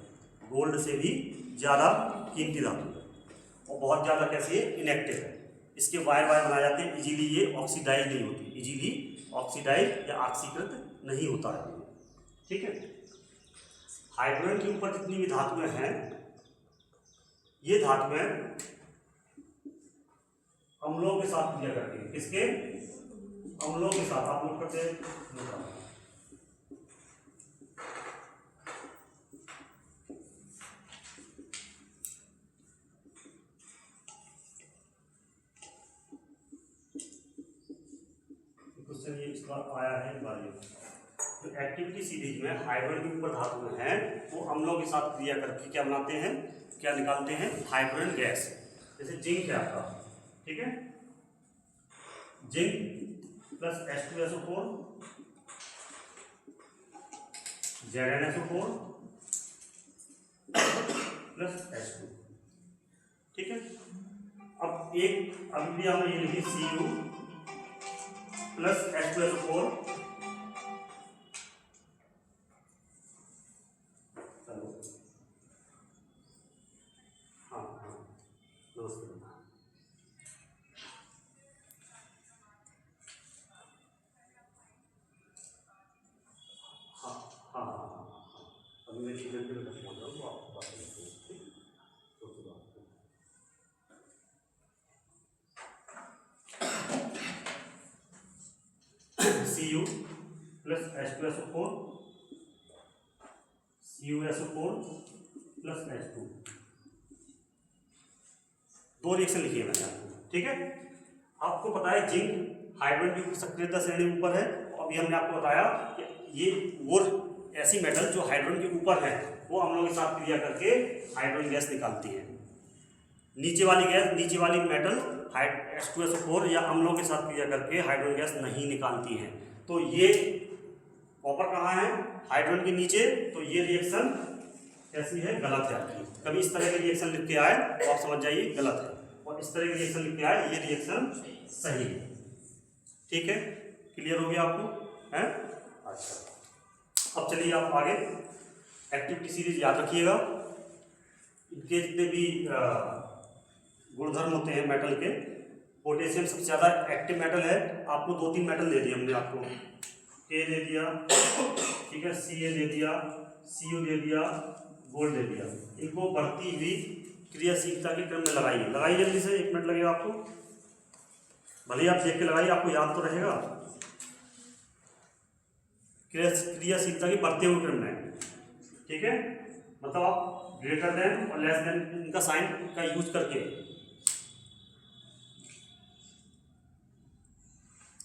गोल्ड से भी ज़्यादा कीमती धातु है, और बहुत ज़्यादा कैसी है, इनएक्टिव है। इसके वायर बनाए जाते हैं, इजीली ये ऑक्सीडाइज नहीं होती, इजीली ऑक्सीडाइज या ऑक्सीकृत नहीं होता है। ठीक है, हाइड्रोजन के ऊपर जितनी भी धातुएं हैं, ये धातुएं अम्लों के साथ क्रिया करती है। किसके, अम्लों के साथ। आप नोट करते हैं, क्वेश्चन ये इस बार आया है, इस बार तो एक्टिविटी सीरीज में हाइड्रोजन के ऊपर धातुएं हैं, वो अम्लों के साथ क्रिया करके क्या बनाते हैं, क्या निकालते हैं, हाइड्रोजन गैस। जैसे जिंक है आपका, ठीक है, zinc plus H2SO4 ZnSO4 plus H2। ठीक है, अब एक अभिक्रिया में ये लिखी Cu plus H2SO4, Cu plus H2SO4 CuSO4 plus H2, दो रिएक्शन लिखिए मैंने आपको। ठीक है, आपको पता है जिंक हाइड्रोजन की सक्रियता श्रेणी ऊपर है, और अभी हमने आपको बताया कि ये वो ऐसी मेटल जो हाइड्रोजन के ऊपर है, वो अम्लों के साथ क्रिया करके हाइड्रोजन गैस निकालती है। नीचे वाली गैस, नीचे वाली मेटल H2SO4 या अम्लों के साथ क्रिया करके हाइड्रोजन गैस नहीं निकालती है। तो ये कॉपर कहाँ है, हाइड्रोजन के नीचे, तो ये रिएक्शन कैसी है, गलत है आपकी। कभी इस तरह के रिएक्शन लिख के आए तो आप समझ जाइए गलत है, और इस तरह के रिएक्शन लिख के आए ये रिएक्शन सही है। ठीक है, क्लियर हो गया आपको। हैं। अच्छा, अब चलिए आप आगे एक्टिविटी सीरीज याद रखिएगा। इनके जितने भी गुणधर्म होते हैं मेटल के, पोटेशियम सबसे ज़्यादा एक्टिव मेटल है। आपको 2-3 मेटल दे दिए हमने, आपको ए दे दिया, ठीक है, Ca दे दिया, Cu दे दिया, गोल्ड दे दिया। इनको बढ़ती हुई क्रियाशीलता के क्रम में लगाइए जल्दी से, 1 मिनट लगेगा आपको। भले ही आप देख के लगाइए, आपको याद तो रहेगा। क्रियाशीलता के बढ़ते हुए क्रम में, ठीक है, मतलब आप ग्रेटर देन और लेस देन इनका साइन का यूज करके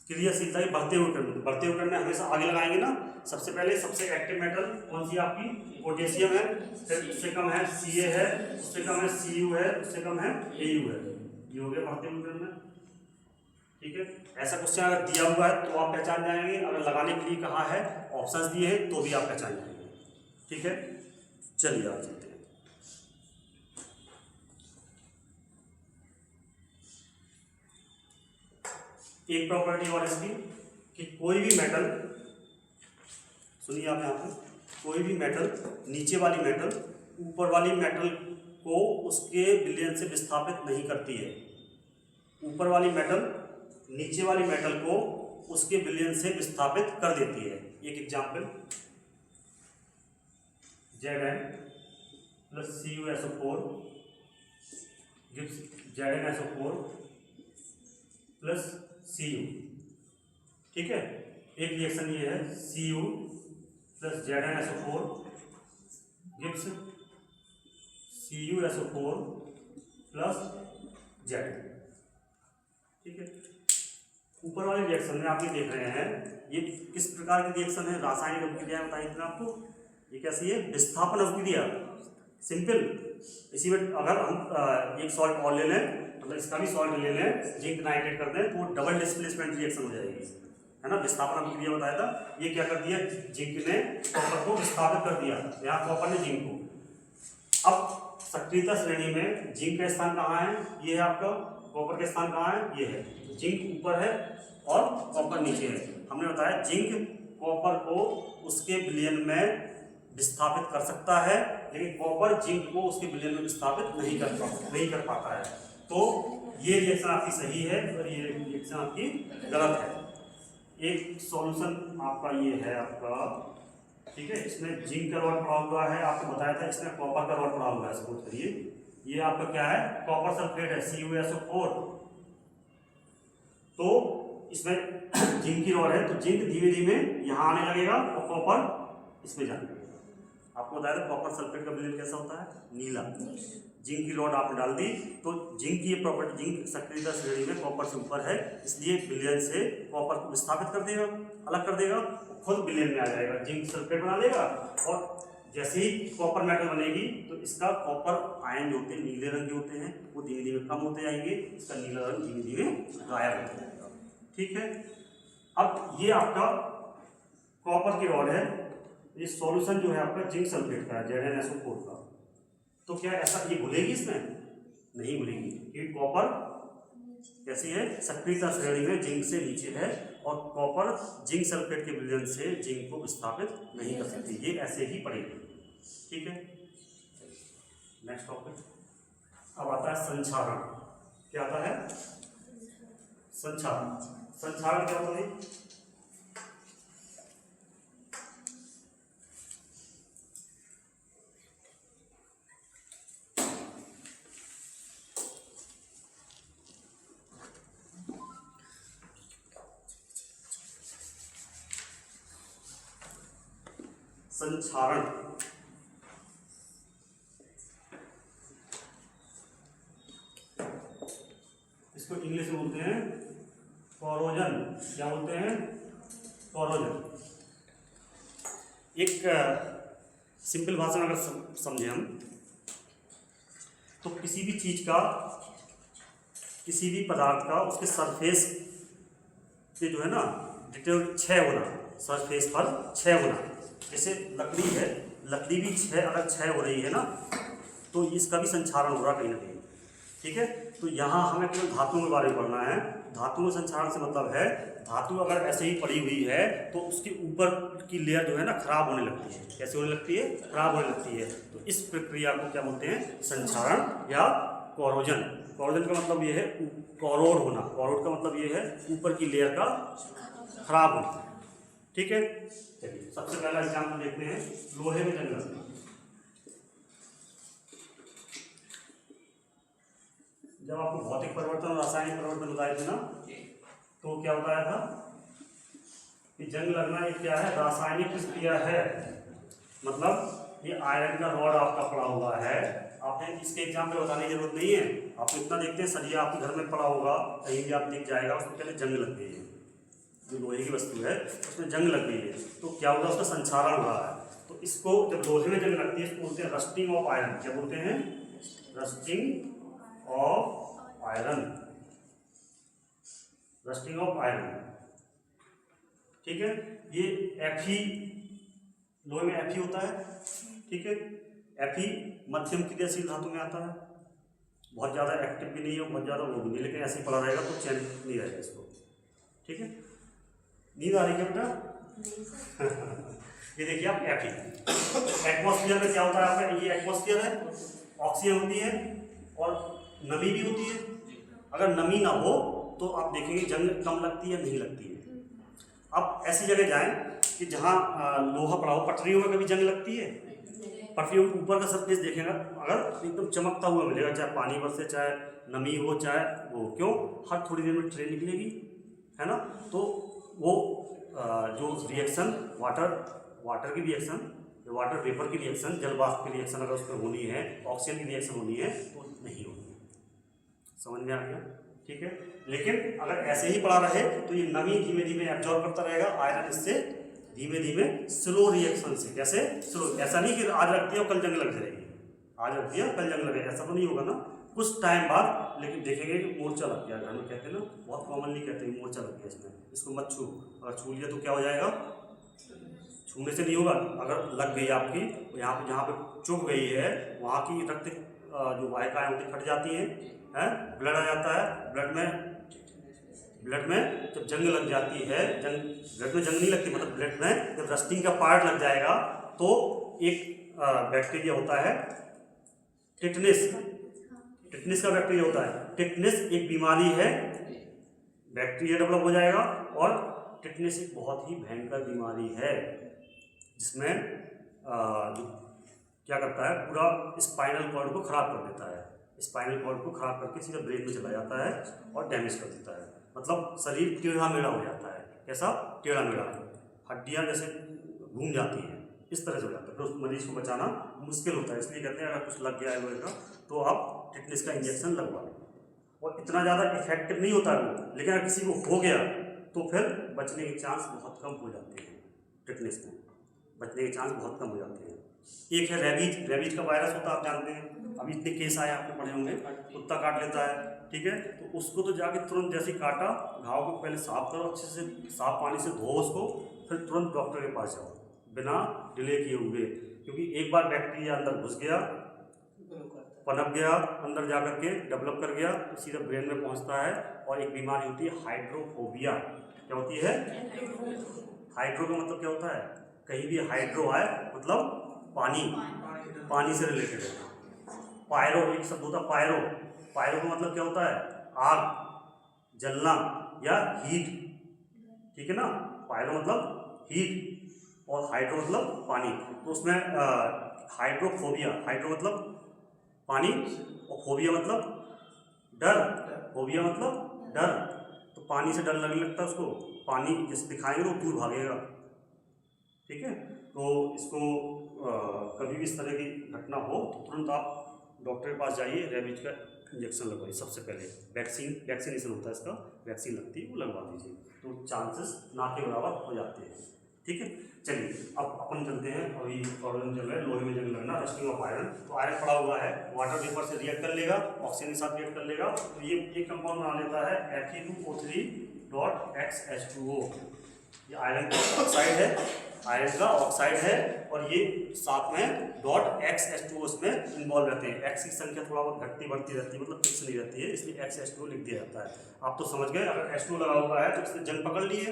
क्रियाशीलता के बढ़ते हुए क्रम में हमेशा आगे लगाएंगे ना। सबसे पहले सबसे एक्टिव मेटल कौन सी आपकी, पोटेशियम है, फिर उससे कम है Ca है, उससे कम है Cu है, उससे कम है Au है। ये हो गया बढ़ते हुए क्रम में, ठीक है। ऐसा क्वेश्चन अगर दिया हुआ है तो आप पहचान जाएंगे, अगर लगाने के लिए कहा है, ऑप्शंस दिए हैं तो भी आप पहचान जाएंगे, ठीक है। चलिए आप चलते हैं। एक प्रॉपर्टी और इसकी कि कोई भी मेटल, सुनिए आप यहाँ पे, कोई भी मेटल नीचे वाली मेटल ऊपर वाली मेटल को उसके विलयन से विस्थापित नहीं करती है। ऊपर वाली मेटल नीचे वाली मेटल को उसके विलयन से विस्थापित कर देती है। एक example, Zn plus CuSO4 gives ZnSO4 plus Cu, ठीक है। एक रिएक्शन ये है, Cu plus ZnSO4 gives CuSO4 plus Z, ठीक है। ऊपर वाले रिएक्शन में आप ये देख रहे हैं, ये किस प्रकार की रिएक्शन है, रासायनिक अभिक्रिया है, बताइए आपको। ये कैसी है, विस्थापन अभिक्रिया, सिंपल। इसी में अगर हम एक सॉल्ट और ले लें, मतलब इसका भी सॉल्ट ले लें, जिंक नाइट्रेट कर दें, तो वो डबल डिस्प्लेसमेंट रिएक्शन हो जाएगी, है ना। विस्थापन अभिक्रिया बताया था। ये क्या कर दिया, जिंक ने कॉपर को विस्थापित कर दिया, यहाँ कॉपर ने जिंक को। अब सक्रियता श्रेणी में जिंक का स्थान कहाँ है, ये है आपका, कॉपर का स्थान कहाँ है, ये है। जिंक ऊपर है और कॉपर नीचे है। हमने बताया जिंक कॉपर को उसके विलयन में विस्थापित कर सकता है, लेकिन कॉपर जिंक को उसके विलयन में विस्थापित नहीं कर पाता है। तो ये रिएक्शन आपकी सही है और ये रिएक्शन आपकी गलत है। एक सॉल्यूशन आपका ये है आपका, ठीक है, इसमें जिंक का रॉड पड़ा हुआ है, आपको बताया था, इसमें कॉपर का रॉड पड़ा हुआ है। सपोज करिए ये आपका क्या है, कॉपर सल्फेट है, CuSO4। तो इसमें जिंक की रॉड है, तो जिंक धीमे धीमे यहाँ आने लगेगा और कॉपर इसमें जाने लगेगा। आपको बताया था कॉपर सल्फेट का विलयन कैसा होता है, नीला। जिंक की रॉड आपने डाल दी, तो जिंक की ये प्रॉपर्टी, जिंक सक्रियता श्रेणी में कॉपर से ऊपर है, इसलिए विलयन से कॉपर को विस्थापित कर देगा, अलग कर देगा, खुद विलयन में आ जाएगा, जिंक सल्फेट बना लेगा। और जैसे ही कॉपर मेटल बनेगी तो इसका कॉपर आयन जो होते हैं नीले रंग के होते हैं, वो धीमे धीमे कम होते जाएंगे, इसका नीला रंग धीमे धीमे गायब होता जाएगा, ठीक है। अब ये आपका कॉपर की रॉड है, ये सॉल्यूशन जो है आपका जिंक सल्फेट का है, ZnSO4 का। तो क्या ऐसा ये घुलेगी, इसमें नहीं घुलेगी, क्योंकि कॉपर कैसी है, सक्रियता श्रेणी में जिंक से नीचे है, और कॉपर जिंक सल्फेट के विलयन से जिंक को विस्थापित नहीं कर सकती, ये ऐसे ही पड़ेगी, ठीक है। नेक्स्ट टॉपिक अब आता है संक्षारण। क्या आता है, संक्षारण। संक्षारण क्या होता है, संक्षारण। इसको इंग्लिश में बोलते हैं कोरोजन। क्या बोलते हैं, कोरोजन। एक सिंपल भाषा में अगर समझें हम, तो किसी भी चीज का, किसी भी पदार्थ का उसके सरफेस पे जो है ना डिटेल क्षय होना, सरफेस पर क्षय होना। जैसे लकड़ी है, लकड़ी भी अगर क्षय हो रही है ना, तो इसका भी संक्षारण हो रहा कहीं ना कहीं, ठीक है। तो यहाँ हमें केवल धातुओं के बारे में पढ़ना है। धातुओं संक्षारण से मतलब है धातु अगर ऐसे ही पड़ी हुई है तो उसके ऊपर की लेयर जो है ना खराब होने लगती है। कैसे होने लगती है? खराब होने लगती है। तो इस प्रक्रिया को क्या बोलते हैं? संक्षारण या कोरोजन। कोरोजन का मतलब ये है कोरोड होना। कोरोड का मतलब ये है ऊपर की लेयर का खराब होना। ठीक है, चलिए सबसे पहला एग्जाम्पल देखते हैं लोहे में जंग लगना। जब आपको भौतिक परिवर्तन और रासायनिक परिवर्तन बताए थे ना, तो क्या बताया था कि जंग लगना ये क्या है? रासायनिक क्रिया है। मतलब ये आयरन का रॉड आपका पड़ा हुआ है, आपने इसके एग्जाम में बताने की जरूरत नहीं है। आप इतना देखते हैं सरिया आपके घर में पड़ा होगा, कहीं भी आप दिख जाएगा, उसमें पहले जंग लग गई है। जो लोहे की वस्तु है उसमें जंग लग गई है, तो क्या होगा? उसका संक्षारण हो रहा है। तो इसको जब लोहे में जंग लगती है इसको बोलते हैं रस्टिंग ऑफ आयरन। क्या बोलते हैं? Rusting of iron. Rusting of iron, ठीक है। ये Fe, लोहे में Fe होता है, ठीक है। Fe मध्यम क्रियाशील धातु में आता है, बहुत ज़्यादा एक्टिव भी नहीं है, बहुत ज़्यादा वो भी नहीं, लेकिन ऐसे ही पड़ा रहेगा तो चैन नहीं रहेगा इसको, ठीक है। नींद आ रही है बेटा? ये देखिए आप Fe, एटमॉस्फेयर में क्या होता है आपका? ये एटमॉस्फेयर है, ऑक्सीजन होती है और नमी भी होती है। अगर नमी ना हो तो आप देखेंगे जंग कम लगती है, नहीं लगती है। आप ऐसी जगह जाएं कि जहाँ लोहा पड़ा हो। पटरियों में कभी जंग लगती है? पटरियों के ऊपर का सरफेस देखेगा अगर एकदम चमकता हुआ मिलेगा, चाहे पानी बरसे, चाहे नमी हो, चाहे वो, क्यों? हर थोड़ी देर में ट्रेन निकलेगी, है ना। तो वो जो रिएक्शन वाटर की रिएक्शन, वाटर वेपर की रिएक्शन, जल वाष्प की रिएक्शन अगर उसमें होनी है, ऑक्सीजन की रिएक्शन होनी है, तो नहीं होगी। समझ में आ गया? ठीक है। लेकिन अगर ऐसे ही पड़ा रहे तो ये नमी धीमे धीमे एब्जॉर्ब करता रहेगा, आयरन इससे धीमे धीमे स्लो रिएक्शन से। कैसे स्लो? ऐसा नहीं कि आज रख दिया कल जंग लग जाएगी, आज रख दिया कल जंग लगेगा, ऐसा तो नहीं होगा ना। कुछ टाइम बाद लेकिन देखेंगे कि मोर्चा लग गया, घर में कहते हैं ना, बहुत कॉमनली कहते हैं मोर्चा लग गया इसमें, इसको मत छू। अगर छू लिया तो क्या हो जाएगा? छूने से नहीं होगा। अगर लग गई आपकी, यहाँ पे जहाँ पे चुभ गई है वहाँ की रक्त जो वाहिकाएं होती फट जाती हैं, ब्लड आ जाता है। ब्लड में जब जंग लग जाती है, ब्लड में जंग नहीं लगती, मतलब ब्लड में जब रस्टिंग का पार्ट लग जाएगा तो एक बैक्टीरिया होता है टिटनिस का बैक्टीरिया होता है। टिटनिस एक बीमारी है, बैक्टीरिया डेवलप हो जाएगा। और टिटनिस एक बहुत ही भयंकर बीमारी है जिसमें जो क्या करता है, पूरा स्पाइनल कॉर्ड को खराब कर देता है। स्पाइनल कॉर्ड को खराब करके सीधा ब्रेन में चला जाता है और डैमेज कर देता है। मतलब शरीर टेढ़ा मेढ़ा हो जाता है। कैसा? टेढ़ा मेढ़ा, हड्डियाँ जैसे घूम जाती हैं, इस तरह से हो जाता है। तो उस मरीज को बचाना मुश्किल होता है, इसलिए कहते हैं अगर कुछ लग गया है लोहे का तो आप टिटनिस का इंजेक्शन लगवा लें। और इतना ज़्यादा इफेक्टिव नहीं होता है वो, लेकिन अगर किसी को हो गया तो फिर बचने के चांस बहुत कम हो जाते हैं। टिटनिस में बचने के चांस बहुत कम हो जाते हैं। एक है रेबीज का वायरस होता है, आप जानते हैं, अभी इतने केस आए आपने पढ़े होंगे। कुत्ता काट लेता है, ठीक है, तो उसको तो जाके तुरंत जैसे काटा, घाव को पहले साफ करो, अच्छे से साफ पानी से धो उसको, फिर तुरंत डॉक्टर के पास जाओ बिना डिले किए हुए। क्योंकि एक बार बैक्टीरिया अंदर घुस गया, पनप गया, अंदर जा कर के डेवलप कर गया तो सीधा ब्रेन में पहुंचता है। और एक बीमारी होती है हाइड्रोफोबिया। क्या होती है? हाइड्रो का मतलब क्या होता है? कहीं भी हाइड्रो आए मतलब पानी से रिलेटेड है। पायरो एक शब्द होता है, पायरो का मतलब क्या होता है? आग, जलना या हीट, ठीक है ना। पायरो मतलब हीट और हाइड्रो मतलब पानी। तो उसमें हाइड्रो मतलब पानी और फोबिया मतलब डर। फोबिया मतलब डर, तो पानी से डर लगने लगता है उसको, पानी जैसे दिखाएंगे तो दूर भागेगा, ठीक है। तो इसको कभी भी इस तरह की घटना हो तो तुरंत आप डॉक्टर के पास जाइए, रेबीज का इंजेक्शन लगवाइए। सबसे पहले वैक्सीनेशन होता है इसका, वैक्सीन लगती है वो लगवा दीजिए, तो चांसेस ना के बराबर हो जाते हैं, ठीक है। चलिए अब अपन चलते हैं, अभी प्रॉब्लम चल रहा है लोहे में जंग लगना, रस्टिंग ऑफ आयरन। तो आयरन पड़ा हुआ है, वाटर वेपर से रिएक्ट कर लेगा, ऑक्सीजन के साथ रिएक्ट कर लेगा, तो ये कंपाउंड बना लेता है Fe2O3.XH2O। ये आयरन का ऑक्साइड है, आयरन का ऑक्साइड है, और ये साथ में डॉट XH2O उसमें इन्वॉल्व रहते हैं। एक्स की संख्या थोड़ा बहुत घटती बढ़ती रहती है, मतलब फिक्स नहीं रहती है, इसलिए XH2O लिख दिया जाता है। आप तो समझ गए, अगर H2O लगा हुआ है तो इसने जंग पकड़ ली है,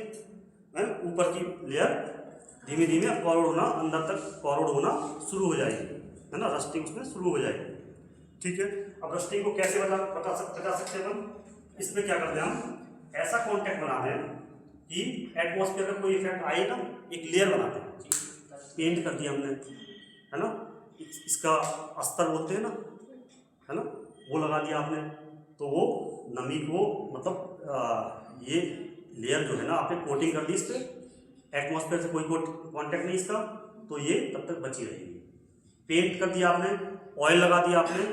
ऊपर की लेयर धीमे धीमे कॉरोड होना, अंदर तक कॉरोड होना शुरू हो जाएगी, है ना, रस्टिंग उसमें शुरू हो जाएगी। ठीक है, अब रस्टिंग को कैसे बता सकते हैं हम? इसमें क्या करते हैं, हम ऐसा कॉन्टैक्ट बनाते हैं कि एटमॉस्फेयर का कोई इफेक्ट आए ना, एक लेयर बनाते हैं, पेंट कर दिया हमने, है ना, इसका अस्तर बोलते हैं ना, है ना, वो लगा दिया आपने, तो वो नमी को मतलब ये लेयर जो है ना आपने कोटिंग कर दी इस पर, एटमॉस्फेयर से कोई कांटेक्ट नहीं इसका, तो ये तब तक बची रहेगी। पेंट कर दिया आपने, ऑयल लगा दिया आपने,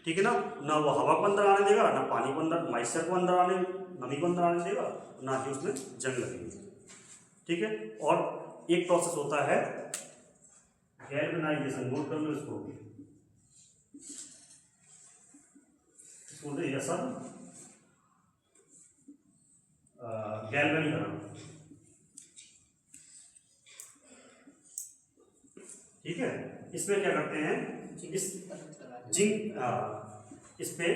ठीक है ना वो हवा को अंदर आने देगा, ना पानी को अंदर, मॉइस्चर को अंदर आने, नमी को अंदर आने देगा, ना ही उसमें जंग लगेगी। ठीक है, और एक प्रोसेस होता है गैल्वेनाइजेशन, नोट कर लो इसको, गैल्वेनीकरण। ठीक है, इसमें क्या करते हैं, इस जिंक इस पे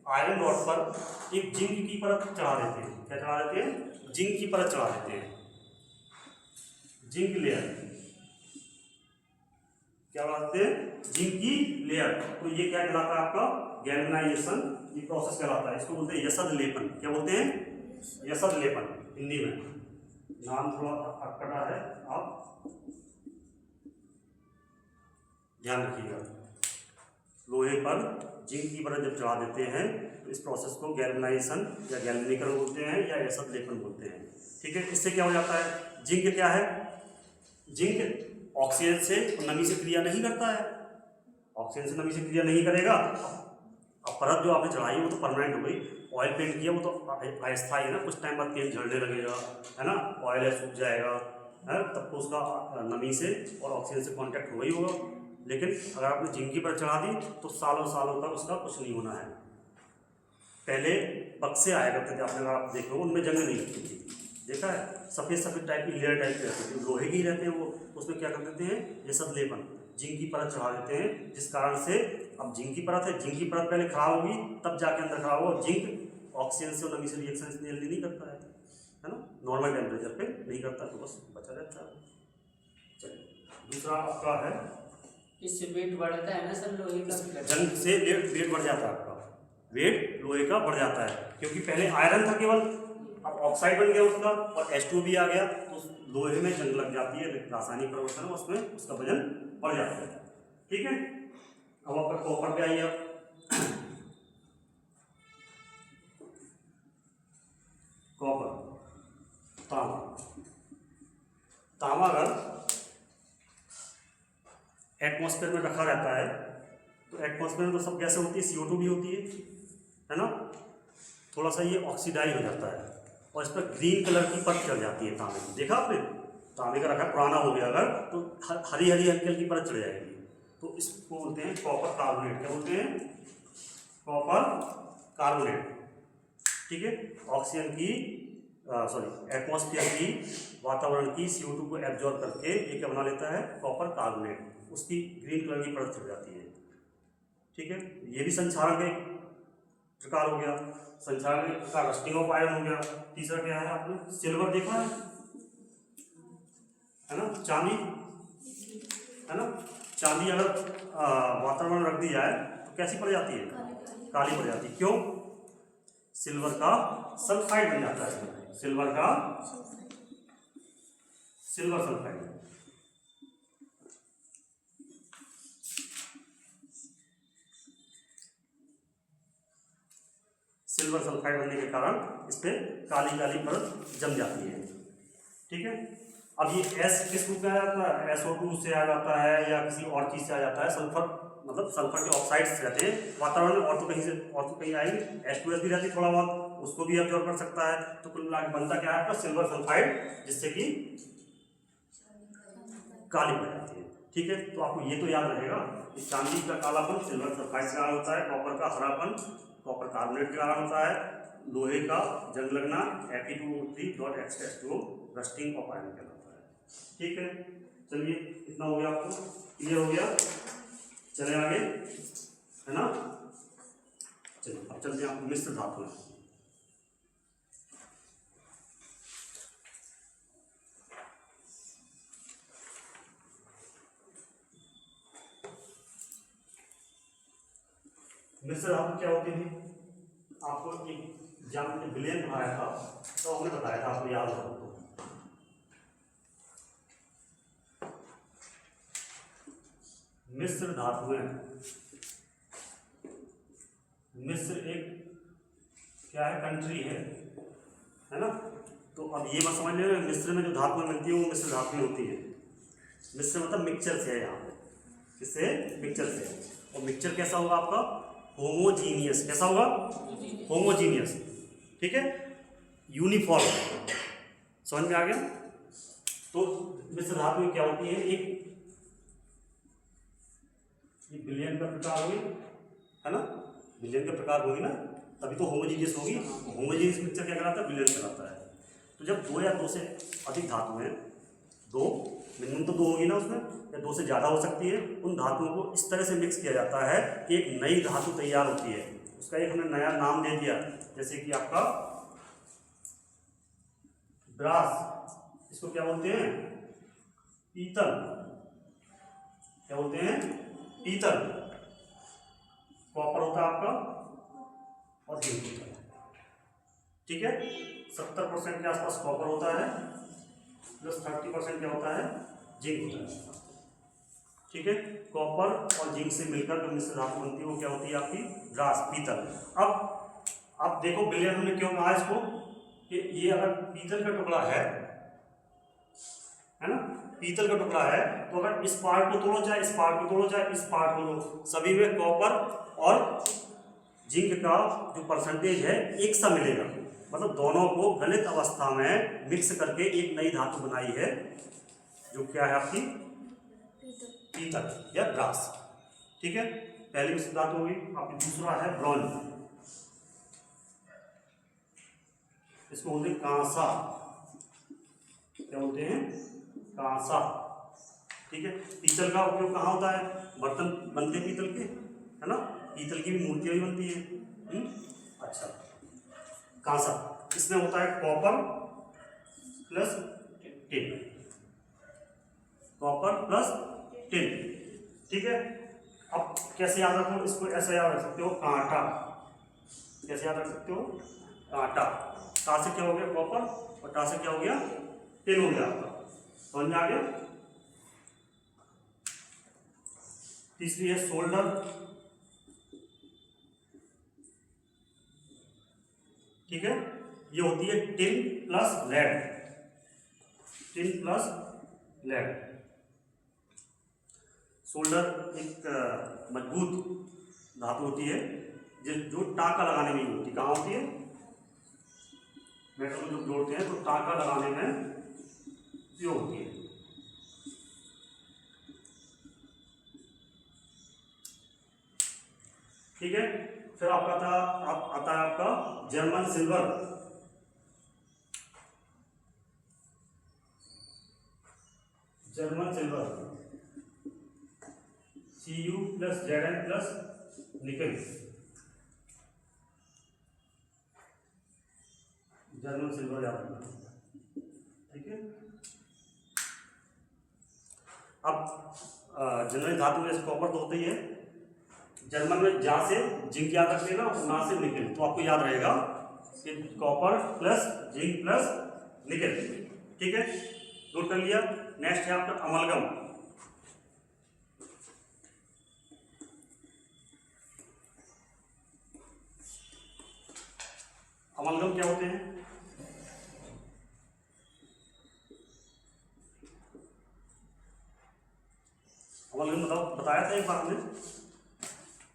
आयरन रॉड पर एक जिंक की परत चढ़ा देते हैं। क्या चढ़ा देते हैं? जिंक की परत चढ़ा देते हैं, जिंक लेयर। क्या बनाते हैं? जिंक की लेयर। तो ये क्या कहलाता है आपका? गैल्वेनाइजेशन। ये प्रोसेस कहलाता है, इसको बोलते हैं यसद लेपन। क्या बोलते हैं? यसद लेपन हिंदी में। नाम थोड़ा अटपटा है, आप ध्यान रखिएगा। लोहे पर जिंक की परत जब चढ़ा देते हैं तो इस प्रोसेस को गैल्वेनाइजेशन या गैल्वेनीकरण बोलते हैं या यसद लेपन बोलते हैं। ठीक है, इससे क्या हो जाता है? जिंक क्या है? जिंक ऑक्सीजन से नमी से क्रिया नहीं करता है, ऑक्सीजन से नमी से क्रिया नहीं करेगा। अब परत जो आपने चढ़ाई वो तो परमानेंट हो गई, ऑयल पेंट किया वो तो अस्थायी है ना, कुछ टाइम बाद पेंट झड़ने लगेगा, है ना, ऑयल है सूख जाएगा, है, तब तो उसका नमी से और ऑक्सीजन से कांटेक्ट हो ही होगा। लेकिन अगर आपने जिंक की परत चढ़ा दी तो सालों सालों तक उसका कुछ नहीं होना है। पहले बक्से आया करते थे, आपने अगर आप देखो उनमें जंग नहीं लगती थी, देखा है, सफ़ेद सफ़ेद टाइप की लेयर टाइप की रहती थी, लोहे की रहते हैं वो, उसमें क्या कर देते हैं? यसद लेपन, जिंक की परत चढ़ा देते हैं, जिस कारण से अब जिंक की परत है, जिंक की परत पहले खराब होगी तब जाके अंदर खराब होगा। जिंक ऑक्सीजन से और नमी से रिएक्शन जल्दी नहीं करता है ना, नॉर्मल टेम्परेचर पे नहीं करता, तो बस बचा रहता है। चलिए, दूसरा आपका है, इससे वेट बढ़ता है ना सर लोहे का? जंग से वेट बढ़ जाता है आपका, वेट लोहे का बढ़ जाता है, क्योंकि पहले आयरन था केवल, अब ऑक्साइड बन गया उसका और H2 भी आ गया, तो लोहे में जंग लग जाती है, रासायनिक परिवर्तन है उसमें, उसका वजन बढ़ जाता है। ठीक है, अब आपका कॉपर पे आइए आप। कॉपर, तांबा। तांबा अगर एटमॉस्फेयर में रखा रहता है तो एटमॉस्फेयर में तो सब गैसें होती है, CO2 भी होती है ना, थोड़ा सा ये ऑक्सीडाइज हो जाता है और इस पर ग्रीन कलर की परत चढ़ जाती है तांबे की। देखा आपने? तांबे का रखा पुराना हो गया अगर तो हरी हरी हल्की हल्की परत चढ़ जाएगी, तो इसको बोलते हैं कॉपर कार्बोनेट। क्या बोलते हैं? Copper carbonate. ठीक है, ऑक्सीजन की एटमॉस्फेयर की, वातावरण की CO2 को एब्जॉर्ब करके ये क्या बना लेता है? कॉपर कार्बोनेट, उसकी ग्रीन कलर की परत चढ़ जाती है। ठीक है, ये भी संक्षारण का एक प्रकार हो गया, संक्षारण का रस्टिंग ऑफ आयरन हो गया। तीसरा क्या है? आपने सिल्वर देखा है ना, चांदी, है ना, चांदी अगर वातावरण रख दी जाए तो कैसी पड़ जाती है? काली पड़ जाती है। क्यों? सिल्वर का सल्फाइड बन जाता है, सिल्वर सल्फाइड। सिल्वर सल्फाइड बनने के कारण इस पर काली काली परत जम जाती है। ठीक है, अब ये S किस रूप में आ जाता है? SO2 से आ जाता है या किसी और चीज़ से आ जाता है। सल्फर मतलब सल्फर के ऑक्साइड्स रहते हैं वातावरण में, और तो कहीं आएंगे, H2S भी रहती है थोड़ा बहुत, उसको भी एब्जॉर्ब कर सकता है। तो कुल मिला के बनता क्या है आपका? सिल्वर सल्फाइड, जिससे कि काली पड़ जाती है। ठीक है, तो आपको ये तो याद रहेगा कि चांदी का कालापन सिल्वर सल्फाइड के कारण होता है, कॉपर का हरापन कॉपर कार्बोनेट के कारण होता है, लोहे का जंग लगना Fe2O3.H2O रस्टिंग ऑफ आयरन कहलाता है। ठीक है, चलिए इतना हो गया, आपको क्लियर हो गया। चले आगे, है ना। चलिए अब चलते हैं आपको मिश्र धातु है। मिश्र धातु क्या होती है, आपको एक जब हमने विलयन पढ़ाया था तो हमने बताया था, आपको याद हो तो। मिश्र धातुएं, मिस्र एक क्या है, कंट्री है ना। तो अब ये बात समझ ले, मिस्र में जो धातुएं मिलती है वो मिश्र धातुएं होती है। मिश्र मतलब मिक्सचर से है यहाँ पे, किससे, मिक्सचर से। और मिक्सचर कैसा होगा आपका, होमोजीनियस। कैसा होगा, होमोजीनियस। ठीक है, यूनिफॉर्म। समझ में आ गया। तो मिश्र धातु क्या होती है, एक विलयन का प्रकार होगी, है ना। विलयन का प्रकार होगी ना, तभी तो होमोजीनियस होगी। होमोजीनियस मिक्सचर क्या कहलाता है, विलयन कहलाता है। तो जब दो या दो से अधिक धातु हैं, दो मिनिमम तो दो होगी ना उसमें, या दो से ज़्यादा हो सकती है, उन धातुओं को इस तरह से मिक्स किया जाता है कि एक नई धातु तैयार होती है। उसका एक हमने नया नाम दे दिया, जैसे कि आपका ब्रास, इसको क्या बोलते हैं, पीतल। क्या बोलते हैं, पीतल। कॉपर होता है आपका और जिंक होता है। ठीक है, 70% के आसपास कॉपर होता है, प्लस 30% क्या होता है, जिंक होता है। ठीक है, कॉपर और जिंक से मिलकर जो मिश्र धातु बनती है वो क्या होती है, आपकी ब्रास, पीतल। अब देखो विलयन हमने क्यों कहा इसको, कि ये अगर पीतल का टुकड़ा है ना, पीतल का टुकड़ा है, तो अगर इस पार्ट को तोड़ो, चाहे इस पार्ट को तोड़ो, चाहे इस पार्ट को लो, सभी में कॉपर और जिंक का जो परसेंटेज है एक सा मिलेगा। मतलब दोनों को गलित अवस्था में मिक्स करके एक नई धातु बनाई है, जो क्या है आपकी पीतल या ब्रास। ठीक है, पहली मिश्र धातु होगी आपकी। दूसरा है ब्रॉन्ज, इसको बोलते हैं कांसा। क्या बोलते हैं, कांसा। ठीक है, पीतल का उपयोग कहाँ होता है, बर्तन बनते हैं पीतल के, है ना, पीतल की भी मूर्तियाँ भी बनती है। अच्छा, कांसा, इसमें होता है copper plus tin, copper plus tin. ठीक है, अब कैसे याद रखो इसको, ऐसे याद रख सकते हो, कांटा। कैसे याद रख सकते हो, कांटा। टा से क्या हो गया, कॉपर, और टा से क्या हो गया, टिन हो गया आपका। समझ में आ गया। तीसरी है सोल्डर। ठीक है, ये होती है tin plus lead, tin plus lead. Solder एक मजबूत धातु होती है जो टाँका लगाने में होती है। कहाँ होती है, मेटल को जो जोड़ते हैं तो टाँका लगाने में उपयोग होती है। ठीक है, फिर आपका आता है आपका German silver. German silver, Cu plus Zn plus निकल। जर्मन सिल्वर याद रखना। ठीक है, अब जनरल धातु में कॉपर तो होता ही है, जर्मन में जा से जिंक याद रख लेना और ना से निकल, तो आपको याद रहेगा कि कॉपर प्लस जिंक प्लस निकल। ठीक है, नोट कर लिया। नेक्स्ट है आपका अमलगम। अमलगम क्या होते हैं, अमलगम बताया था एक बार हमने।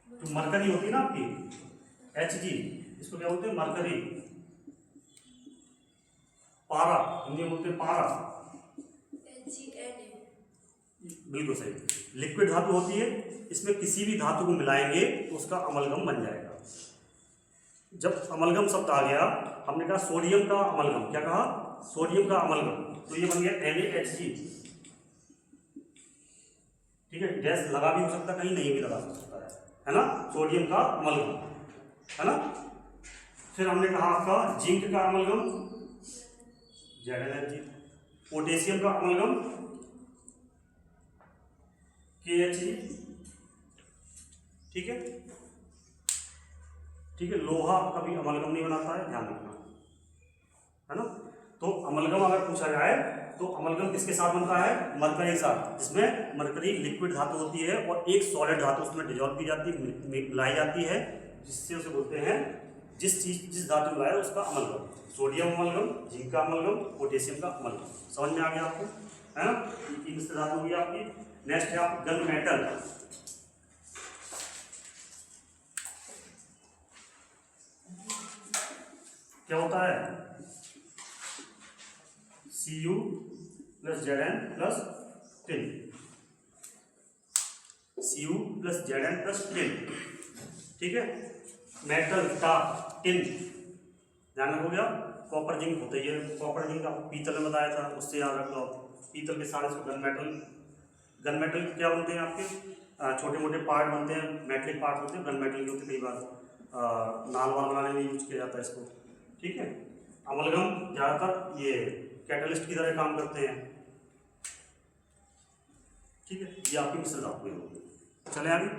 तो मरकरी होती है ना आपकी Hg, इसको क्या बोलते हैं, मरकरी। पारा, हिंदी में बोलते हैं पारा, बिल्कुल सही। लिक्विड धातु होती है, इसमें किसी भी धातु को मिलाएंगे तो उसका अमलगम बन जाएगा। जब अमलगम शब्द आ गया, हमने कहा सोडियम का अमलगम, क्या कहा, सोडियम का अमलगम, तो ये बन गया NaHG। ठीक है, गैस लगा भी हो सकता है, कहीं नहीं भी लगा सकता है ना, सोडियम का अमलगम, है ना। फिर हमने कहा आपका जिंक का अमलगम ZnHG, पोटेशियम का अमलगम KHG। ठीक है, ठीक है, लोहा कभी अमलगम नहीं बनाता है, ध्यान रखना, है ना। तो अमलगम अगर पूछा जाए तो अमलगम किसके साथ बनता है, मरकरी के साथ, जिसमें मरकरी लिक्विड धातु होती है और एक सॉलिड धातु उसमें डिजॉल्व की जाती है, मिलाई जाती है, जिससे उसे बोलते हैं, जिस धातु में मिलाया उसका अमलगम। सोडियम अमलगम, जिंक का अमलगम, पोटेशियम का अमलगम। समझ में आ गया आपको, है ना। तीन मिश्र धातु होगी आपकी। नेक्स्ट है आप गन मेटल। क्या होता है, Cu plus Zn plus tin, Cu plus Zn plus tin. ठीक है, मेटल का टिन, ध्यान रखोगे। कॉपर जिंक होता है, ये कॉपर जिंक आपको पीतल में बताया था, उससे याद रख लो। पीतल के साथ इसको गन मेटल, गन मेटल क्या बनते हैं आपके छोटे मोटे पार्ट बनते हैं, मेटलिक पार्ट होते हैं, गन मेटल के होते हैं। कई बार नाल वाल बनाने में यूज किया जाता है इसको। ठीक है, अमलगम ज़्यादातर ये कैटलिस्ट की तरह काम करते हैं। ठीक है, ये आपकी मिश्र धातु है। चले आगे,